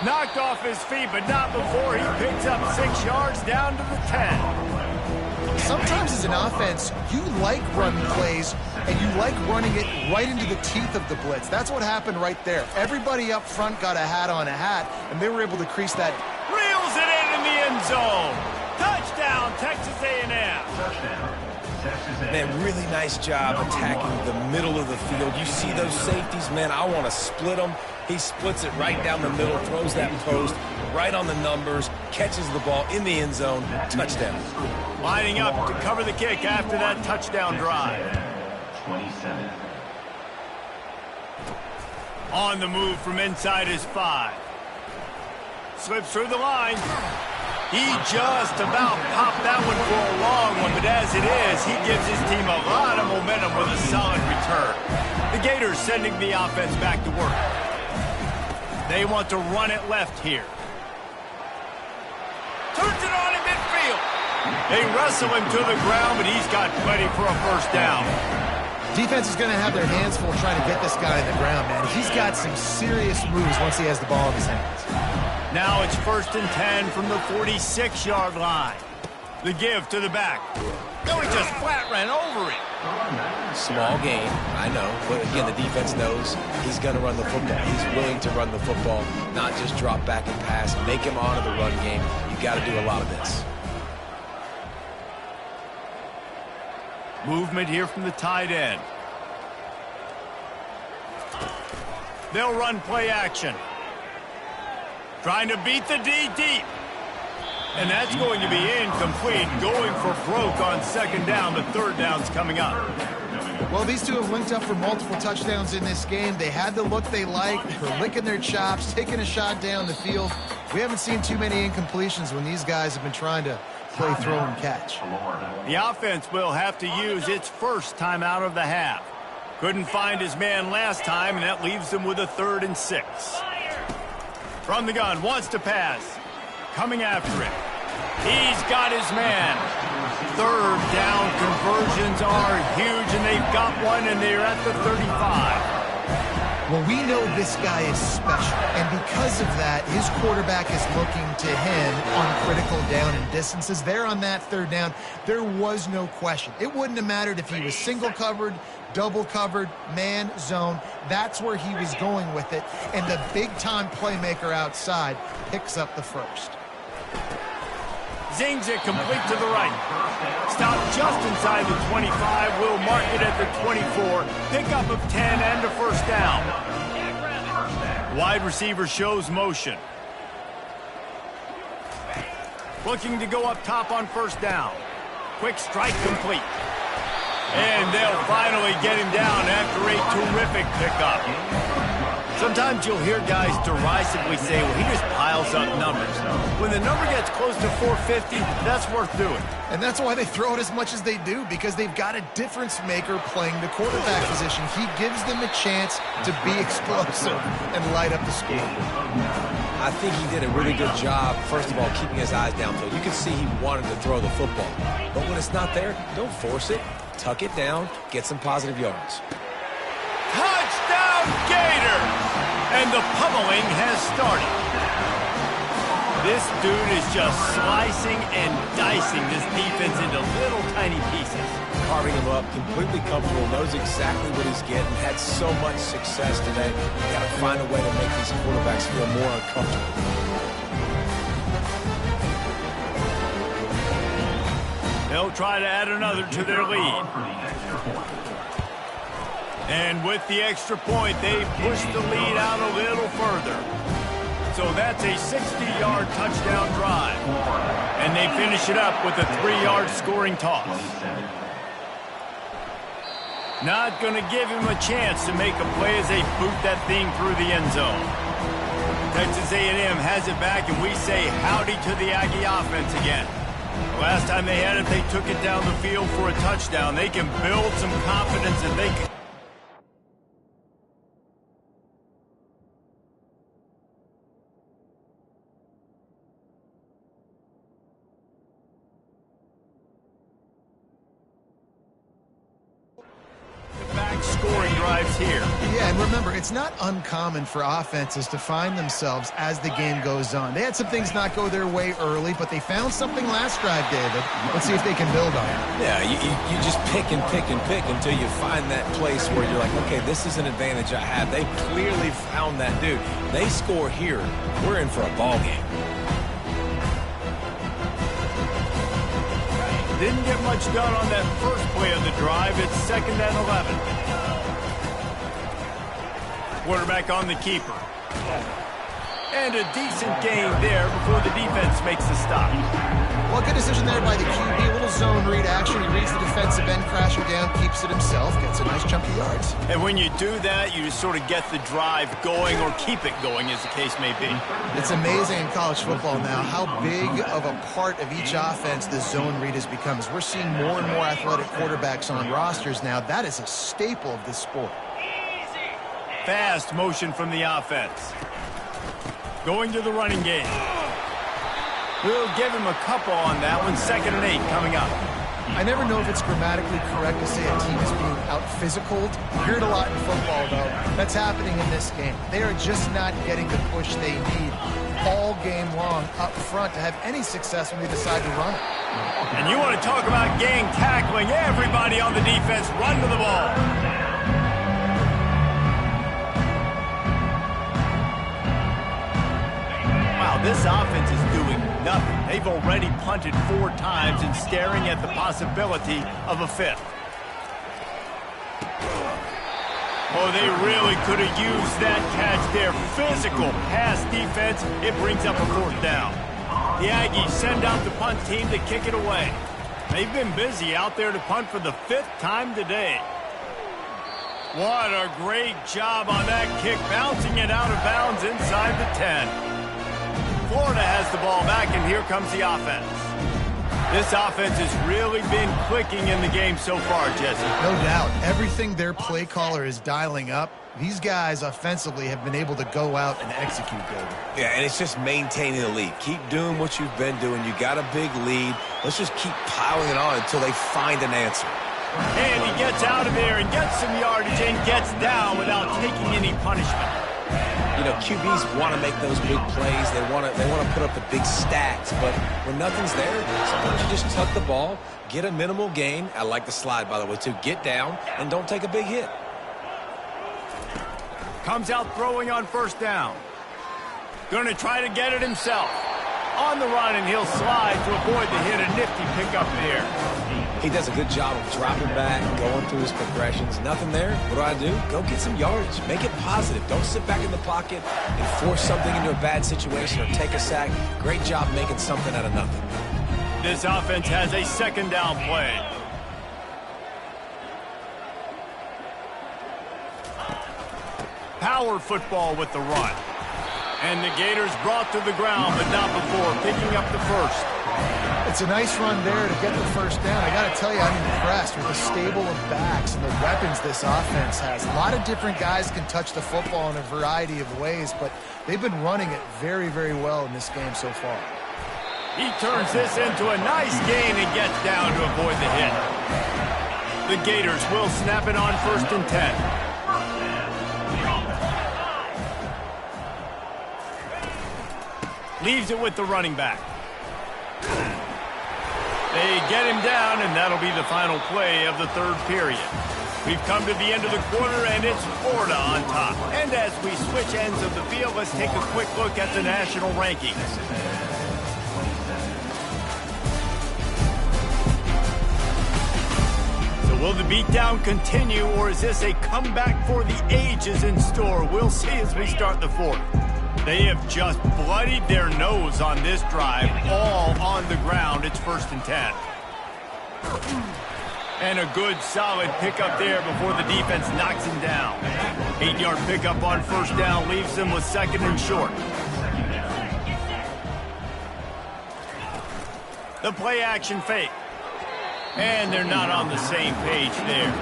Knocked off his feet, but not before he picks up 6 yards down to the 10. Sometimes as an offense, you like run plays, and you like running it right into the teeth of the blitz. That's what happened right there. Everybody up front got a hat on a hat, and they were able to crease that. Reels it in the end zone. Touchdown, Texas A&M. Touchdown. Man, really nice job attacking the middle of the field. You see those safeties, man, I want to split them. He splits it right down the middle, throws that post right on the numbers, catches the ball in the end zone, touchdown. Lining up to cover the kick after that touchdown drive. 27. On the move from inside his 5. Slips through the line. He just about popped that one for a long one, but as it is, he gives his team a lot of momentum with a solid return. The Gators sending the offense back to work. They want to run it left here. Turns it They wrestle him to the ground, but he's got plenty for a first down. Defense is going to have their hands full trying to get this guy in the ground, man. He's got some serious moves once he has the ball in his hands. Now it's 1st and 10 from the 46-yard line. The give to the back. No, he just flat ran over it. Small gain, I know. But again, the defense knows he's going to run the football. He's willing to run the football, not just drop back and pass. Make him honor the run game. You got to do a lot of this. Movement here from the tight end. They'll run play action. Trying to beat the D deep. And that's going to be incomplete. Going for broke on 2nd down. The 3rd down's coming up. Well, these two have linked up for multiple touchdowns in this game. They had the look they like. They're licking their chops, taking a shot down the field. We haven't seen too many incompletions when these guys have been trying to play throw and catch. The offense will have to use its first timeout of the half. Couldn't find his man last time, and that leaves them with a 3rd and 6. From the gun, wants to pass. Coming after it. He's got his man. 3rd down conversions are huge, and they've got one, and they're at the 35. Well, we know this guy is special, and because of that, his quarterback is looking to him on critical down and distances. There on that 3rd down, there was no question. It wouldn't have mattered if he was single covered, double covered, man, zone. That's where he was going with it, and the big-time playmaker outside picks up the first. Zings it complete to the right. Stop just inside the 25. Will mark it at the 24. Pickup of 10 and a first down. Wide receiver shows motion. Looking to go up top on 1st down. Quick strike complete. And they'll finally get him down after a terrific pickup. Sometimes you'll hear guys derisively say, well, he just piles up numbers. When the number gets close to 450, that's worth doing. And that's why they throw it as much as they do, because they've got a difference maker playing the quarterback position. He gives them a chance to be explosive and light up the score. I think he did a really good job, first of all, keeping his eyes downfield. You can see he wanted to throw the football. But when it's not there, don't force it. Tuck it down, get some positive yards. Touchdown, Gator! And the pummeling has started. This dude is just slicing and dicing this defense into little tiny pieces. Carving him up, completely comfortable, knows exactly what he's getting, had so much success today. You got to find a way to make these quarterbacks feel more uncomfortable. They'll try to add another to their lead. And with the extra point, they push the lead out a little further. So that's a 60-yard touchdown drive. And they finish it up with a 3-yard scoring toss. Not going to give him a chance to make a play as they boot that thing through the end zone. Texas A&M has it back, and we say howdy to the Aggie offense again. Last time they had it, they took it down the field for a touchdown. They can build some confidence, and they can... scoring drives here. Yeah, and remember, it's not uncommon for offenses to find themselves as the game goes on. They had some things not go their way early, but they found something last drive, David. Let's see if they can build on it. Yeah, you just pick and pick and pick until you find that place where you're like, okay, this is an advantage I have. They clearly found that dude. They score here, we're in for a ball game. Didn't get much done on that first play of the drive. It's 2nd and 11. Quarterback on the keeper. And a decent gain there before the defense makes the stop. Well, good decision there by the QB. A little zone read action. He reads the defensive end crashing down, keeps it himself, gets a nice chunk of yards. And when you do that, you just sort of get the drive going or keep it going, as the case may be. It's amazing in college football now how big of a part of each offense the zone read has become. As we're seeing more and more athletic quarterbacks on rosters now, that is a staple of this sport. Fast motion from the offense. Going to the running game. We'll give him a couple on that one. 2nd and 8 coming up. I never know if it's grammatically correct to say a team is being out-physicaled. You hear it a lot in football, though. That's happening in this game. They are just not getting the push they need all game long up front to have any success when they decide to run it. And you want to talk about gang tackling. Everybody on the defense run to the ball. Wow, this offense is doing nothing. They've already punted 4 times and staring at the possibility of a 5th. Oh, they really could have used that catch there. Physical pass defense. It brings up a 4th down. The Aggies send out the punt team to kick it away. They've been busy out there to punt for the 5th time today. What a great job on that kick, bouncing it out of bounds inside the 10. Florida has the ball back, and here comes the offense. This offense has really been clicking in the game so far, Jesse. No doubt. Everything their play caller is dialing up, these guys offensively have been able to go out and execute, Gator. Yeah, and it's just maintaining the lead. Keep doing what you've been doing. You got a big lead. Let's just keep piling it on until they find an answer. And he gets out of there and gets some yardage and gets down without taking any punishment. You know, QBs want to make those big plays. They want to put up the big stats, but when nothing's there, sometimes you just tuck the ball, get a minimal gain. I like the slide, by the way, too. Get down and don't take a big hit. Comes out throwing on 1st down. Going to try to get it himself. On the run, and he'll slide to avoid the hit. A nifty pickup there. He does a good job of dropping back, going through his progressions. Nothing there. What do? Go get some yardage. Make it positive. Don't sit back in the pocket and force something into a bad situation or take a sack. Great job making something out of nothing. This offense has a 2nd down play. Power football with the run. And the Gators brought to the ground, but not before picking up the 1st. It's a nice run there to get the 1st down. I got to tell you, I'm impressed with the stable of backs and the weapons this offense has. A lot of different guys can touch the football in a variety of ways, but they've been running it very, very well in this game so far. He turns this into a nice gain and gets down to avoid the hit. The Gators will snap it on 1st and 10. Leaves it with the running back. They get him down, and that'll be the final play of the 3rd period. We've come to the end of the quarter, and it's Florida on top. And as we switch ends of the field, let's take a quick look at the national rankings. So will the beatdown continue, or is this a comeback for the ages in store? We'll see as we start the 4th. They have just bloodied their nose on this drive, all on the ground. It's 1st and 10. And a good, solid pickup there before the defense knocks him down. 8-yard pickup on 1st down leaves them with 2nd and short. The play action fake. And they're not on the same page there.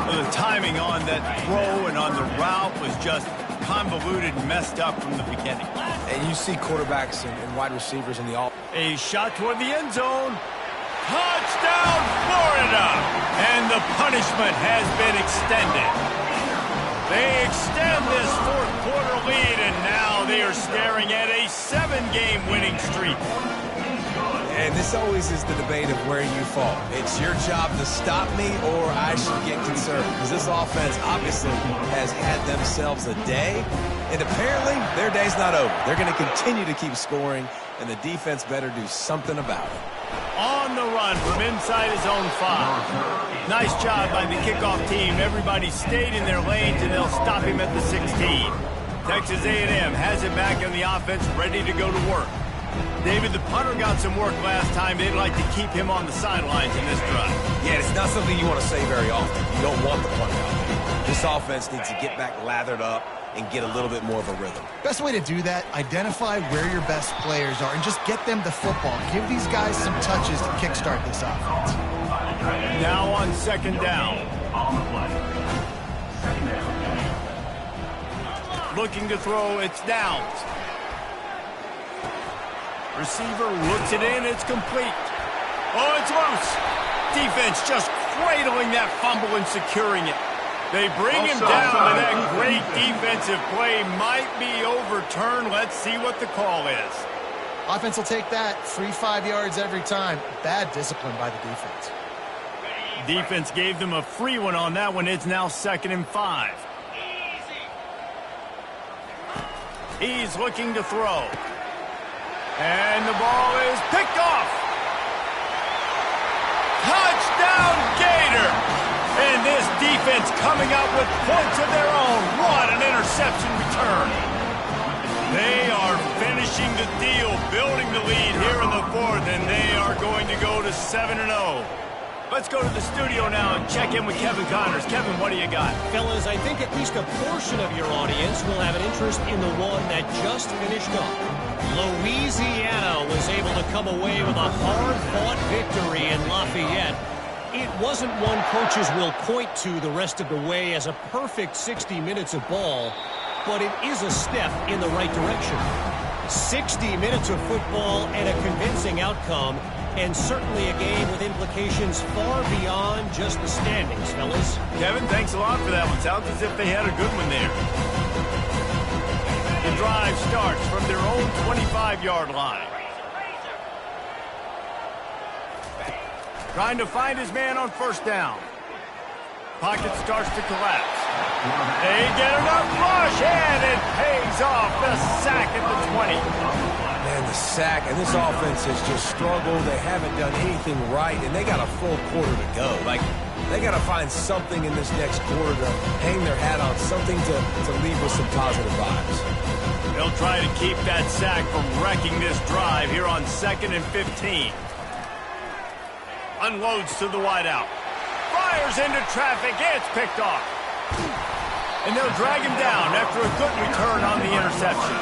The timing on that throw and on the route was just convoluted and messed up from the beginning. And you see quarterbacks and wide receivers in the all. A shot toward the end zone. Touchdown, Florida! And the punishment has been extended. They extend this 4th quarter lead, and now they are staring at a 7-game winning streak. And this always is the debate of where you fall. It's your job to stop me, or I should get concerned. Because this offense obviously has had themselves a day, and apparently their day's not over. They're going to continue to keep scoring, and the defense better do something about it. On the run from inside his own 5. Nice job by the kickoff team. Everybody stayed in their lanes, and they'll stop him at the 16. Texas A&M has it back in the offense, ready to go to work. David, the punter got some work last time. They'd like to keep him on the sidelines in this drive. Yeah, it's not something you want to say very often. You don't want the punter out there. This offense needs to get back lathered up and get a little bit more of a rhythm. Best way to do that, identify where your best players are and just get them the football. Give these guys some touches to kickstart this offense. Now on 2nd down. Looking to throw, it's Downs. Receiver looks it in. It's complete. Oh, it's loose. Defense just cradling that fumble and securing it. They bring him down, and that great defensive play might be overturned. Let's see what the call is. Offense will take that. 3-5 yards every time. Bad discipline by the defense. Defense gave them a free one on that one. It's now 2nd and 5. He's looking to throw. And the ball is picked off. Touchdown, Gator! And this defense coming up with points of their own. What an interception return. They are finishing the deal, building the lead here in the 4th, and they are going to go to 7-0. Let's go to the studio now and check in with Kevin Connors. Kevin, what do you got? Fellas, I think at least a portion of your audience will have an interest in the one that just finished up. Louisiana was able to come away with a hard-fought victory in Lafayette. It wasn't one coaches will point to the rest of the way as a perfect 60 minutes of ball, but it is a step in the right direction. 60 minutes of football and a convincing outcome, and certainly a game with implications far beyond just the standings, fellas. Kevin, thanks a lot for that one. Sounds as if they had a good one there. The drive starts from their own 25-yard line. Trying to find his man on 1st down. Pocket starts to collapse. They get enough rush, and it pays off. The sack at the 20. Man, the sack, and this offense has just struggled. They haven't done anything right, and they got a full quarter to go. Like, they got to find something in this next quarter to hang their hat on, something to leave with some positive vibes. They'll try to keep that sack from wrecking this drive here on 2nd and 15. Unloads to the wideout. Fires into traffic. It's picked off. And they'll drag him down after a good return on the interception.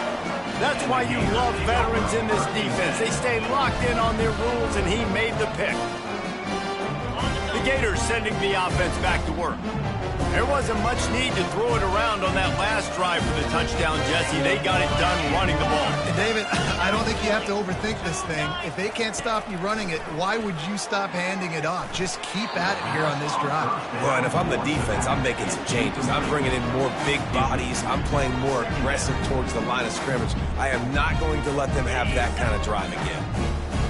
That's why you love veterans in this defense. They stay locked in on their rules, and he made the pick. The Gators sending the offense back to work. There wasn't much need to throw it around on that last drive for the touchdown, Jesse. They got it done running the ball. And David, I don't think you have to overthink this thing. If they can't stop you running it, why would you stop handing it off? Just keep at it here on this drive. Well, and if I'm the defense, I'm making some changes. I'm bringing in more big bodies. I'm playing more aggressive towards the line of scrimmage. I am not going to let them have that kind of drive again.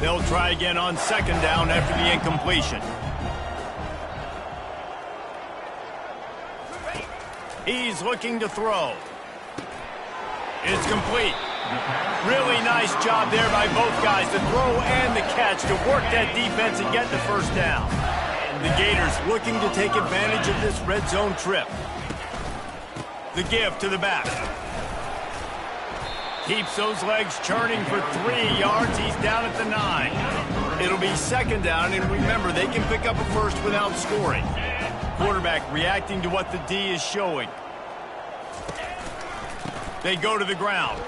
They'll try again on 2nd down after the incompletion. He's looking to throw. It's complete. Really nice job there by both guys, the throw and the catch, to work that defense and get the 1st down. The Gators looking to take advantage of this red zone trip. The give to the back. Keeps those legs churning for 3 yards. He's down at the 9. It'll be 2nd down, and remember, they can pick up a 1st without scoring. Quarterback reacting to what the D is showing. They go to the ground.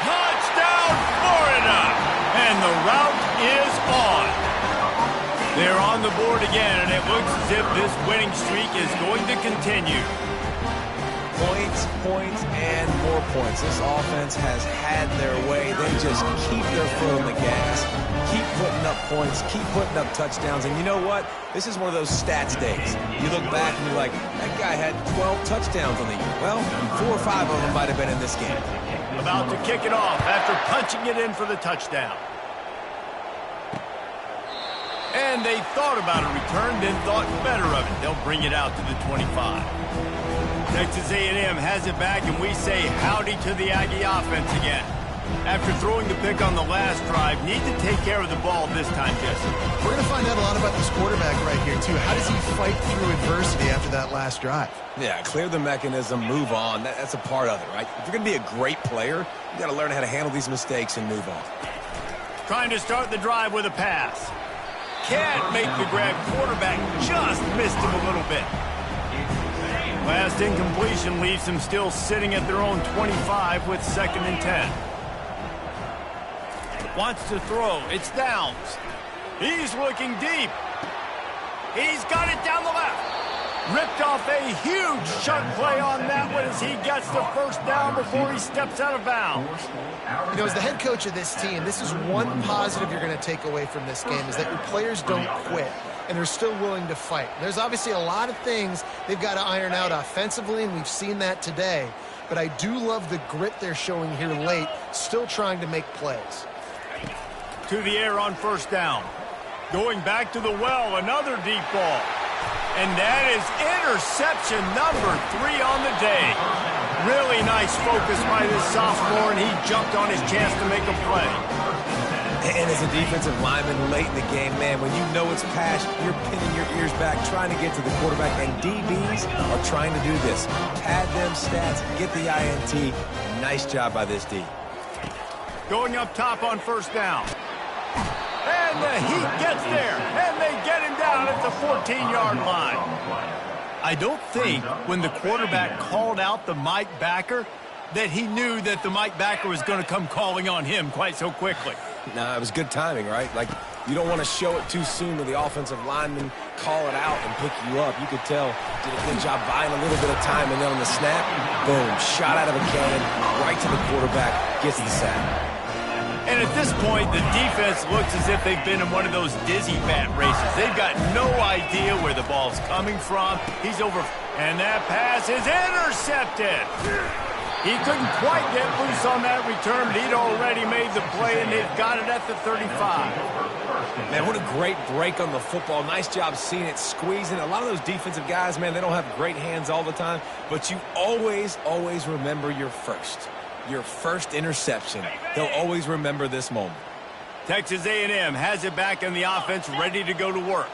Touchdown, Florida! And the route is on. They're on the board again, and it looks as if this winning streak is going to continue. Points, points, and more points. This offense has had their way. They just keep their foot on the gas. Keep putting up points, keep putting up touchdowns. And you know what? This is one of those stats days. You look back and you're like, that guy had 12 touchdowns on the year. Well, 4 or 5 of them might have been in this game. About to kick it off after punching it in for the touchdown. And they thought about a return, then thought better of it. They'll bring it out to the 25. Texas A&M has it back, and we say howdy to the Aggie offense again. After throwing the pick on the last drive, need to take care of the ball this time, Jesse. We're going to find out a lot about this quarterback right here, too. How does he fight through adversity after that last drive? Yeah, clear the mechanism, move on. That's a part of it, right? If you're going to be a great player, you got to learn how to handle these mistakes and move on. Trying to start the drive with a pass. Can't make the grab. Quarterback just missed him a little bit. Last incompletion leaves them still sitting at their own 25 with 2nd and 10. Wants to throw. It's Downs. He's looking deep. He's got it down the left. Ripped off a huge chunk play on that one as he gets the first down before he steps out of bounds. You know, as the head coach of this team, this is one positive you're going to take away from this game, is that your players don't quit, and they're still willing to fight. There's obviously a lot of things they've got to iron out offensively, and we've seen that today. But I do love the grit they're showing here late, still trying to make plays. To the air on first down. Going back to the well, another deep ball. And that is interception number 3 on the day. Really nice focus by this sophomore, and he jumped on his chance to make a play. And as a defensive lineman late in the game, man, when you know it's pass, you're pinning your ears back, trying to get to the quarterback, and DBs are trying to do this. Pad them stats, get the INT. Nice job by this D. Going up top on first down. And the Heat gets there, and they get him down at the 14-yard line. I don't think when the quarterback called out the Mike backer that he knew that the Mike backer was going to come calling on him quite so quickly. Nah, it was good timing, right? Like, you don't want to show it too soon to the offensive lineman, call it out and pick you up. You could tell, did a good job buying a little bit of time, and then on the snap, boom, shot out of a cannon, right to the quarterback, gets the sack. And at this point, the defense looks as if they've been in one of those dizzy bat races. They've got no idea where the ball's coming from. He's over, and that pass is intercepted. He couldn't quite get loose on that return, but he'd already made the play, and they've got it at the 35. Man, what a great break on the football. Nice job seeing it, squeezing. A lot of those defensive guys, man, they don't have great hands all the time, but you always remember your first interception. They'll always remember this moment. Texas A&M has it back in the offense, ready to go to work.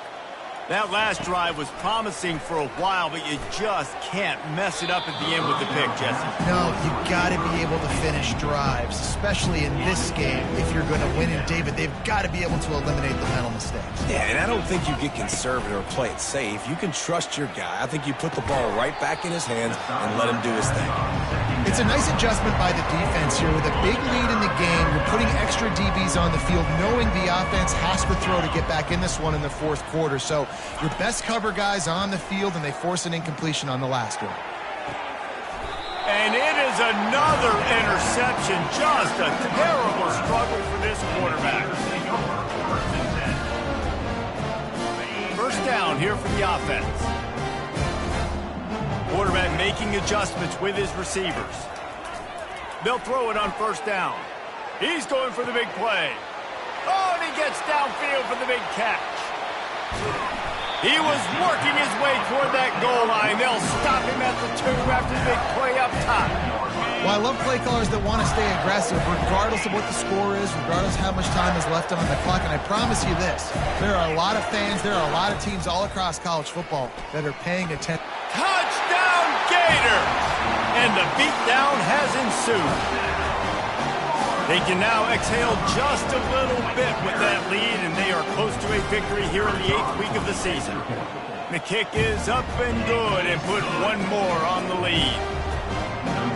That last drive was promising for a while, but you just can't mess it up at the end with the pick, Jesse. No, you've got to be able to finish drives, especially in this game. If you're going to win in David, they've got to be able to eliminate the mental mistakes. Yeah, and I don't think you get conservative or play it safe. You can trust your guy. I think you put the ball right back in his hands and let him do his thing. It's a nice adjustment by the defense here. With a big lead in the game, you're putting extra DBs on the field, knowing the offense has to throw to get back in this one in the fourth quarter. So your best cover guys on the field, and they force an incompletion on the last one. And it is another interception. Just a terrible struggle for this quarterback. First down here for the offense. Quarterback making adjustments with his receivers. They'll throw it on first down. He's going for the big play. Oh, and he gets downfield for the big catch. He was working his way toward that goal line. They'll stop him at the 2 after the big play up top. Well, I love play callers that want to stay aggressive regardless of what the score is, regardless of how much time is left on the clock. And I promise you this, there are a lot of fans, there are a lot of teams all across college football that are paying attention. Touchdown, Gator! And the beatdown has ensued. They can now exhale just a little bit with that lead, and they are close to a victory here in the 8th week of the season. The kick is up and good, and put one more on the lead.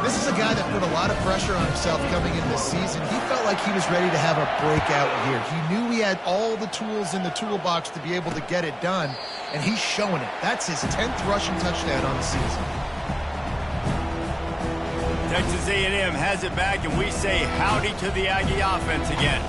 This is a guy that put a lot of pressure on himself coming into the season. He felt like he was ready to have a breakout year. He knew he had all the tools in the toolbox to be able to get it done, and he's showing it. That's his 10th rushing touchdown on the season. Texas A&M has it back, and we say howdy to the Aggie offense again.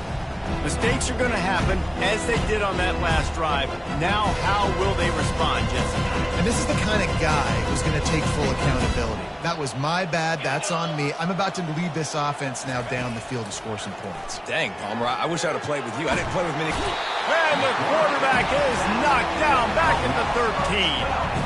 Mistakes are going to happen, as they did on that last drive. Now, how will they respond, Jesse? And this is the kind of guy who's going to take full accountability. That was my bad. That's on me. I'm about to lead this offense now down the field to score some points. Dang, Palmer, I wish I would have played with you. I didn't play with many. And the quarterback is knocked down back at the 13.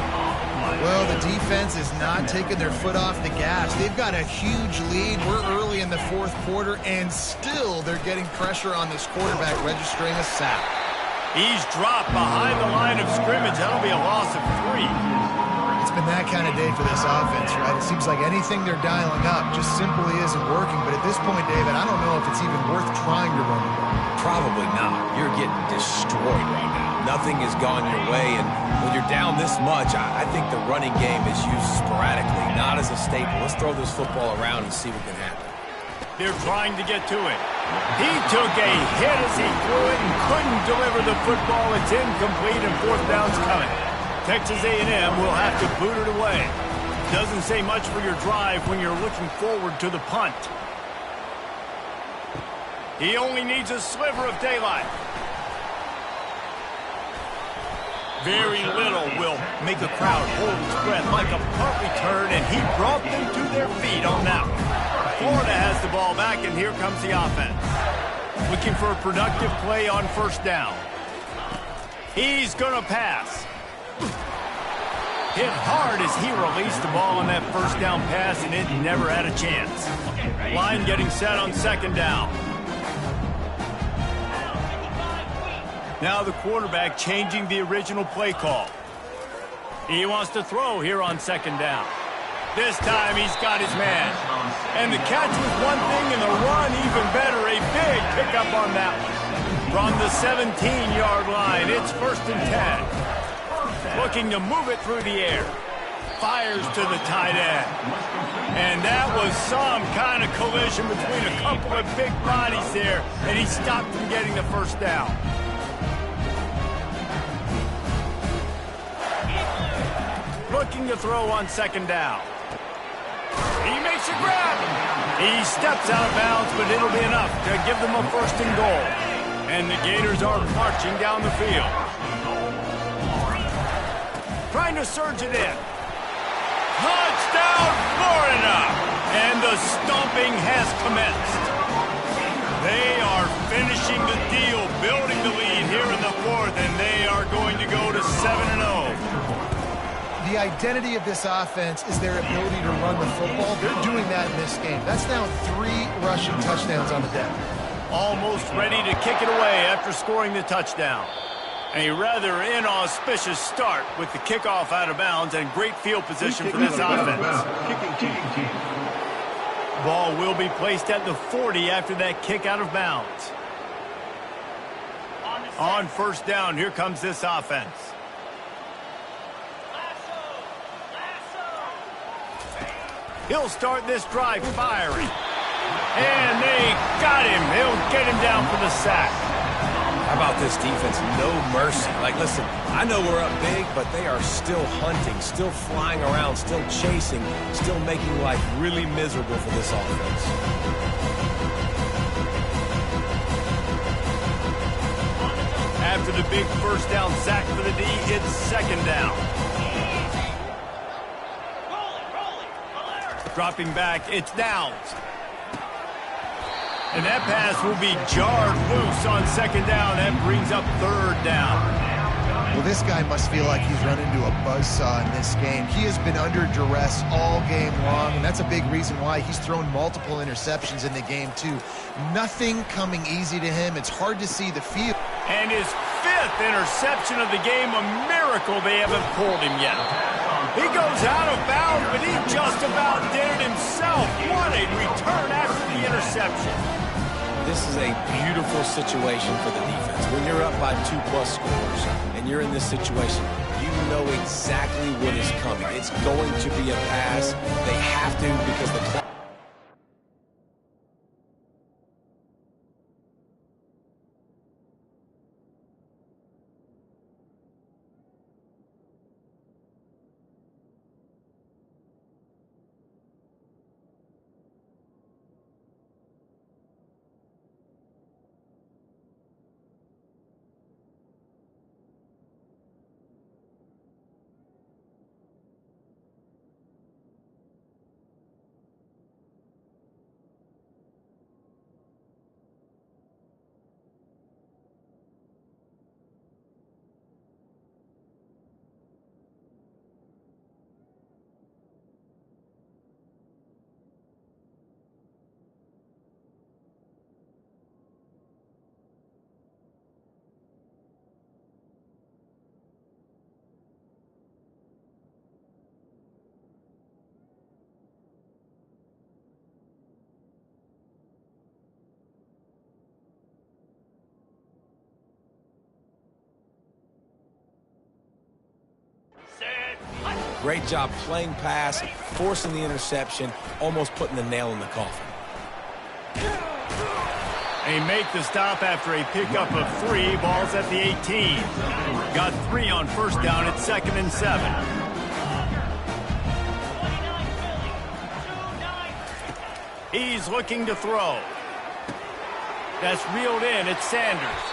Well, the defense is not taking their foot off the gas. They've got a huge lead. We're early in the fourth quarter, and still they're getting pressure on this quarterback, registering a sack. He's dropped behind the line of scrimmage. That'll be a loss of 3. It's been that kind of day for this offense, right? It seems like anything they're dialing up just simply isn't working. But at this point, David, I don't know if it's even worth trying to run the ball. Probably not. You're getting destroyed right now. Nothing has gone your way, and when you're down this much, I think the running game is used sporadically, not as a staple. Let's throw this football around and see what can happen. They're trying to get to it. He took a hit as he threw it and couldn't deliver the football. It's incomplete, and fourth down's coming. Texas A&M will have to boot it away. Doesn't say much for your drive when you're looking forward to the punt. He only needs a sliver of daylight. Very little will make a crowd hold its breath like a punt return, and he brought them to their feet on that one. Florida has the ball back, and here comes the offense. Looking for a productive play on first down. He's going to pass. Hit hard as he released the ball on that first down pass, and it never had a chance. Line getting set on second down. Now the quarterback changing the original play call. He wants to throw here on second down. This time he's got his man. And the catch was one thing and the run even better. A big pickup on that one. From the 17-yard line, it's 1st and 10. Looking to move it through the air. Fires to the tight end. And that was some kind of collision between a couple of big bodies there, and he stopped from getting the first down. Looking to throw on second down. He makes a grab. He steps out of bounds, but it'll be enough to give them a 1st and goal. And the Gators are marching down the field. Trying to surge it in. Touchdown, Florida! And the stomping has commenced. They are finishing the deal, building the lead here in the 4th, and they are going to go to 7-0. The identity of this offense is their ability to run the football. They're doing that in this game. That's now 3 rushing touchdowns on the day. Almost ready to kick it away after scoring the touchdown. A rather inauspicious start with the kickoff out of bounds and great field position for this offense. Ball will be placed at the 40 after that kick out of bounds. On first down, here comes this offense. He'll start this drive firing. And they got him. He'll get him down for the sack. How about this defense? No mercy. Like, listen, I know we're up big, but they are still hunting, still flying around, still chasing, still making life really miserable for this offense. After the big first down sack for the D, it's second down. Dropping back, it's downs. And that pass will be jarred loose on second down. That brings up third down. Well, this guy must feel like he's run into a buzzsaw in this game. He has been under duress all game long, and that's a big reason why he's thrown multiple interceptions in the game, too. Nothing coming easy to him. It's hard to see the field. And his 5th interception of the game, a miracle they haven't pulled him yet. He goes out of bounds, but he just about did it himself. What a return after the interception. This is a beautiful situation for the defense. When you're up by 2+ scores and you're in this situation, you know exactly what is coming. It's going to be a pass. They have to because the clock. Great job playing pass, forcing the interception, almost putting the nail in the coffin. They make the stop after a pickup of 3. Ball's at the 18. Got 3 on first down. It's 2nd and 7. He's looking to throw. That's reeled in. It's Sanders.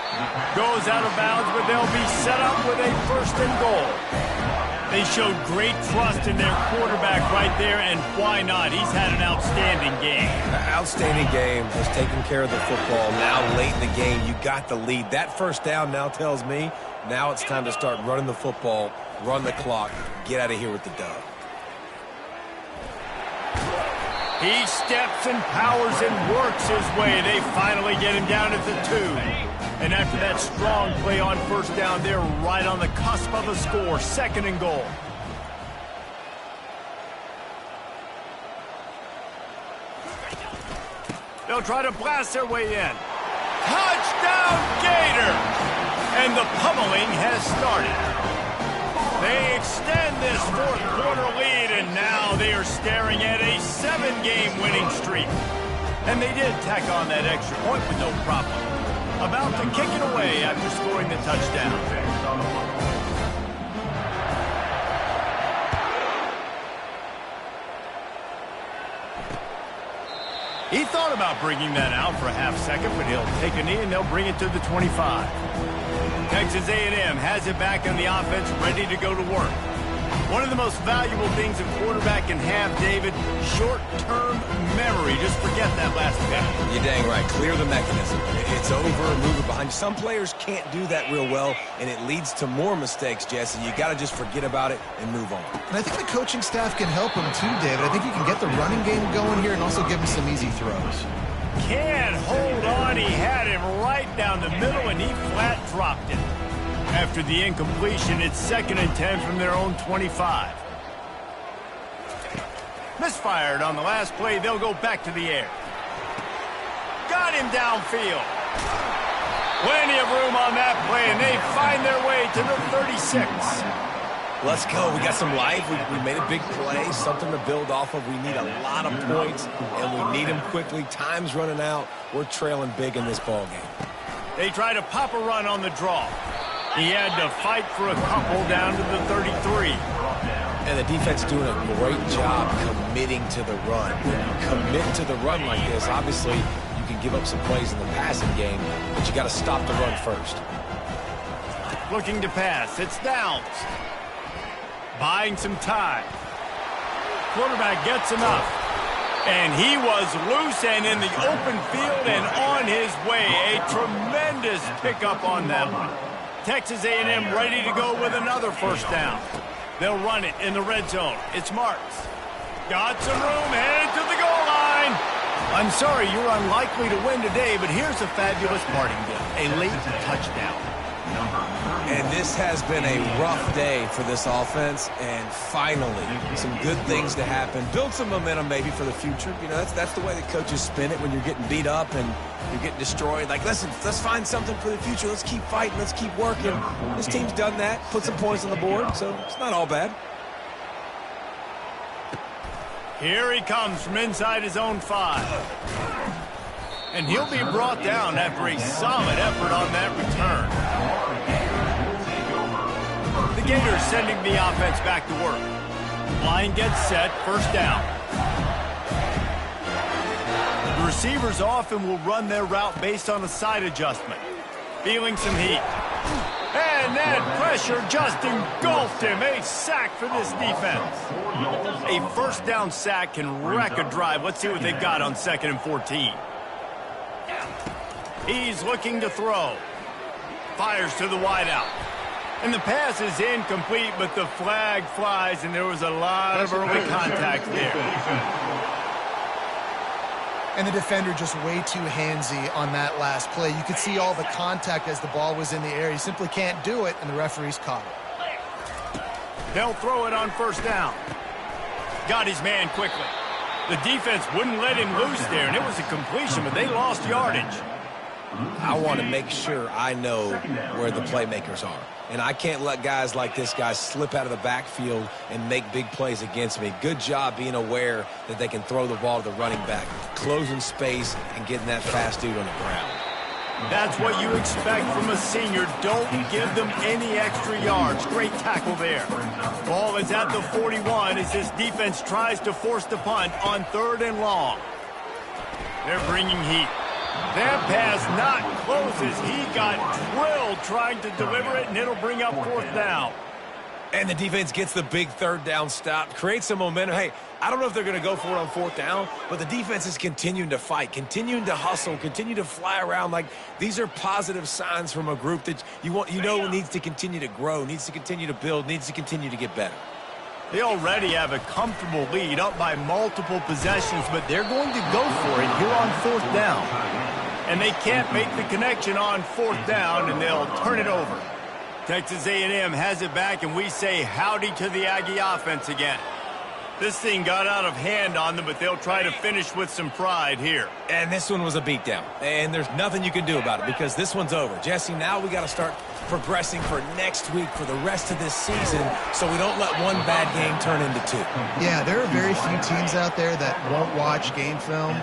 Goes out of bounds, but they'll be set up with a 1st and goal. They showed great trust in their quarterback right there, and why not? He's had an outstanding game. Outstanding game. Has taken care of the football. Now late in the game, you got the lead. That first down now tells me now it's time to start running the football, run the clock, get out of here with the dub. He steps and powers and works his way. They finally get him down at the 2. And after that strong play on first down, they're right on the cusp of a score. 2nd and goal. They'll try to blast their way in. Touchdown, Gator! And the pummeling has started. They extend this 4th quarter lead, and now they are staring at a 7-game winning streak. And they did tack on that extra point with no problem. About to kick it away after scoring the touchdown. He thought about bringing that out for a half second, but he'll take a knee and they'll bring it to the 25. Texas A&M has it back on the offense, ready to go to work. One of the most valuable things a quarterback can have, David, short-term memory. Just forget that last play. You're dang right. Clear the mechanism. It's over, move it behind you. Some players can't do that real well, and it leads to more mistakes, Jesse. You got to just forget about it and move on. And I think the coaching staff can help him too, David. I think you can get the running game going here and also give him some easy throws. Can't hold on. He had him right down the middle, and he flat dropped it. After the incompletion, it's 2nd and 10 from their own 25. Misfired on the last play. They'll go back to the air. Got him downfield. Plenty of room on that play, and they find their way to the 36. Let's go. We got some life. We made a big play, something to build off of. We need a lot of points, and we need them quickly. Time's running out. We're trailing big in this ball game. They try to pop a run on the draw. He had to fight for a couple down to the 33. And the defense doing a great job committing to the run. When you commit to the run like this, obviously you can give up some plays in the passing game, but you got to stop the run first. Looking to pass. It's Downs. Buying some time. Quarterback gets enough. And he was loose and in the open field and on his way. A tremendous pickup on that one. Texas A&M ready to go with another 1st down. They'll run it in the red zone. It's Marks. Got some room, headed to the goal line. I'm sorry, you're unlikely to win today, but here's a fabulous parting gift. A late touchdown. And this has been a rough day for this offense, and finally, some good things to happen. Build some momentum maybe for the future. You know, that's the way the coaches spin it when you're getting beat up and you're getting destroyed. Like, listen, let's find something for the future. Let's keep fighting. Let's keep working. This team's done that, put some points on the board, so it's not all bad. Here he comes from inside his own 5. And he'll be brought down after a solid effort on that return. The Gators sending the offense back to work. Line gets set, 1st down. The receivers often will run their route based on a side adjustment. Feeling some heat. And that pressure just engulfed him. A sack for this defense. A 1st down sack can wreck a drive. Let's see what they've got on 2nd and 14. He's looking to throw. Fires to the wideout. And the pass is incomplete, but the flag flies, and there was a lot of early contact there. And the defender just way too handsy on that last play. You could see all the contact as the ball was in the air. He simply can't do it, and the referee's caught it. They'll throw it on 1st down. Got his man quickly. The defense wouldn't let him loose there, and it was a completion, but they lost yardage. I want to make sure I know where the playmakers are. And I can't let guys like this guy slip out of the backfield and make big plays against me. Good job being aware that they can throw the ball to the running back, closing space and getting that fast dude on the ground. That's what you expect from a senior. Don't give them any extra yards. Great tackle there. Ball is at the 41 as this defense tries to force the punt on 3rd and long. They're bringing heat. That pass not close as he got drilled trying to deliver it, and it'll bring up 4th down. And the defense gets the big 3rd down stop, creates some momentum. Hey, I don't know if they're going to go for it on 4th down, but the defense is continuing to fight, continuing to hustle, continue to fly around. Like, these are positive signs from a group that you know needs to continue to grow, needs to continue to build, needs to continue to get better. They already have a comfortable lead up by multiple possessions, but they're going to go for it here on 4th down. And they can't make the connection on 4th down, and they'll turn it over. Texas A&M has it back, and we say howdy to the Aggie offense again. This thing got out of hand on them, but they'll try to finish with some pride here. And this one was a beatdown, and there's nothing you can do about it because this one's over. Jesse, now we got to start progressing for next week, for the rest of this season, so we don't let one bad game turn into 2. Yeah, there are very few teams out there that won't watch game film,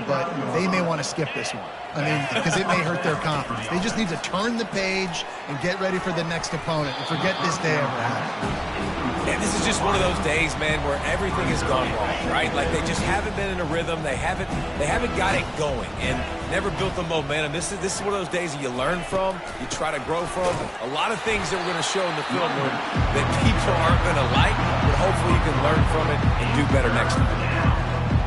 but they may want to skip this one. I mean, because it may hurt their confidence. They just need to turn the page and get ready for the next opponent and forget this day ever happened. And this is just one of those days, man, where everything has gone wrong, right? Like, they just haven't been in a rhythm. They haven't got it going and never built the momentum. This is one of those days that you learn from, you try to grow from. A lot of things that we're going to show in the film room that people aren't going to like, but hopefully you can learn from it and do better next time.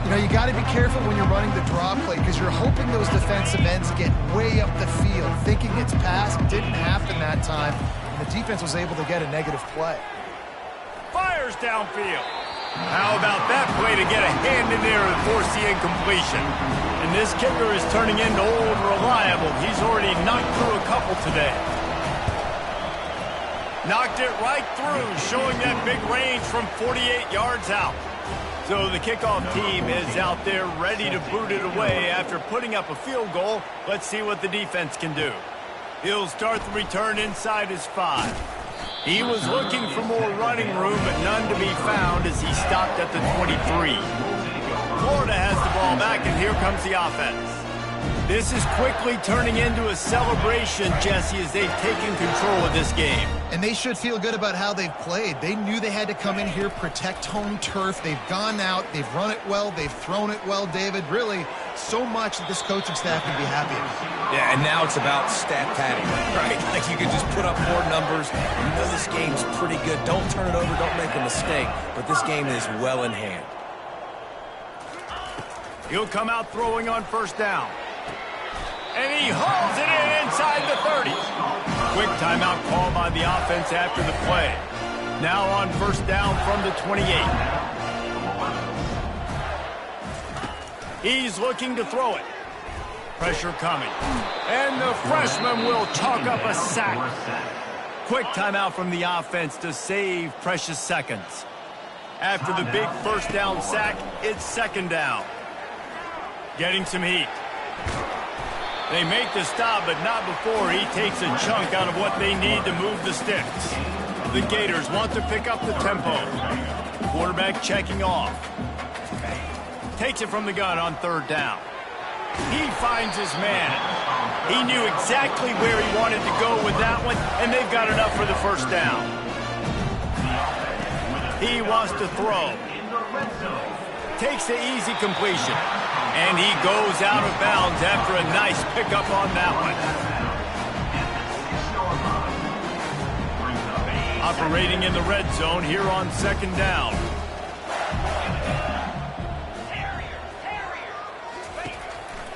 You know, you got to be careful when you're running the draw play because you're hoping those defensive ends get way up the field, thinking it's passed. Didn't happen that time, and the defense was able to get a negative play. Fires downfield. How about that play to get a hand in there and force the incompletion? And this kicker is turning into old reliable. He's already knocked through a couple today. Knocked it right through, showing that big range from 48 yards out. So the kickoff team is out there ready to boot it away after putting up a field goal. Let's see what the defense can do. He'll start the return inside his 5. He was looking for more running room, but none to be found as he stopped at the 23. Florida has the ball back, and here comes the offense. This is quickly turning into a celebration, Jesse, as they've taken control of this game. And they should feel good about how they've played. They knew they had to come in here, protect home turf. They've gone out, they've run it well, they've thrown it well, David. Really, so much that this coaching staff can be happy about. Yeah, and now it's about stat padding, right? Like, you can just put up more numbers. You know this game's pretty good. Don't turn it over, don't make a mistake. But this game is well in hand. He'll come out throwing on 1st down. And he hauls it in inside the 30. Quick timeout call by the offense after the play. Now on 1st down from the 28. He's looking to throw it. Pressure coming. And the freshman will chalk up a sack. Quick timeout from the offense to save precious seconds. After the big 1st down sack, it's 2nd down. Getting some heat. They make the stop, but not before he takes a chunk out of what they need to move the sticks. The Gators want to pick up the tempo. Quarterback checking off. Takes it from the gun on 3rd down. He finds his man. He knew exactly where he wanted to go with that one, and they've got enough for the 1st down. He wants to throw. Takes the easy completion. And he goes out of bounds after a nice pickup on that one. Operating in the red zone here on 2nd down.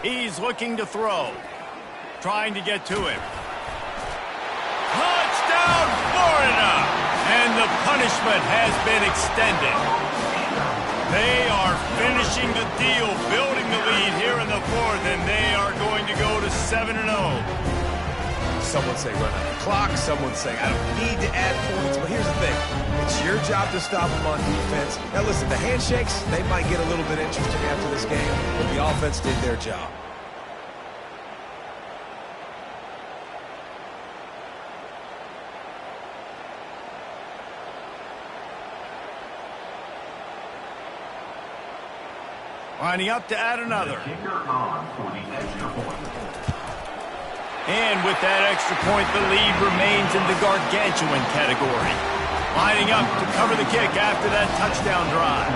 He's looking to throw. Trying to get to him. Touchdown, Florida! And the punishment has been extended. They are finishing the deal, building the lead here in the 4th, and they are going to go to 7-0. Some would say run out the clock. Some would say I don't need to add points. But here's the thing. It's your job to stop them on defense. Now, listen, the handshakes, they might get a little bit interesting after this game, but the offense did their job. Lining up to add another. And with that extra point, the lead remains in the gargantuan category. Lining up to cover the kick after that touchdown drive.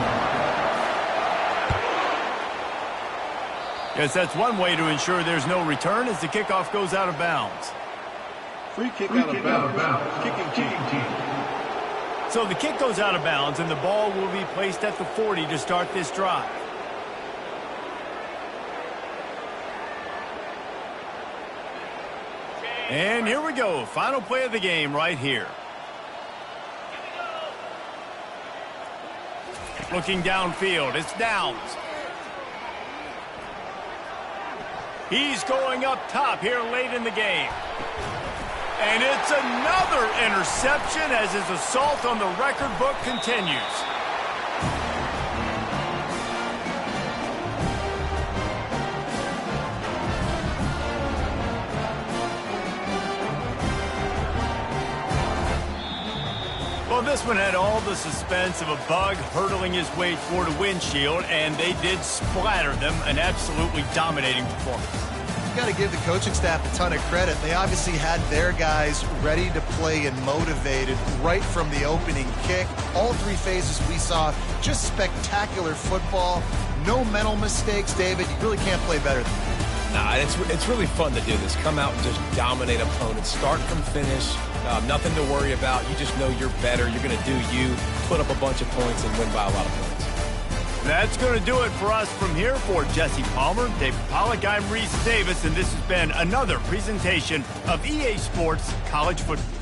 Yes, that's one way to ensure there's no return as the kickoff goes out of bounds. Free kick out of bounds. Kicking team. So the kick goes out of bounds, and the ball will be placed at the 40 to start this drive. And here we go. Final play of the game right here. Looking downfield. It's Downs. He's going up top here late in the game. And it's another interception as his assault on the record book continues. Well, this one had all the suspense of a bug hurtling his way toward a windshield, and they did splatter them. An absolutely dominating performance. You got to give the coaching staff a ton of credit. They obviously had their guys ready to play and motivated right from the opening kick. All three phases we saw, just spectacular football. No mental mistakes, David. You really can't play better than that. Nah, it's really fun to do this. Come out and just dominate opponents. Start from finish. Nothing to worry about. You just know you're better. You're going to do you, put up a bunch of points, and win by a lot of points. That's going to do it for us from here. For Jesse Palmer, David Pollack, I'm Reese Davis, and this has been another presentation of EA Sports College Football.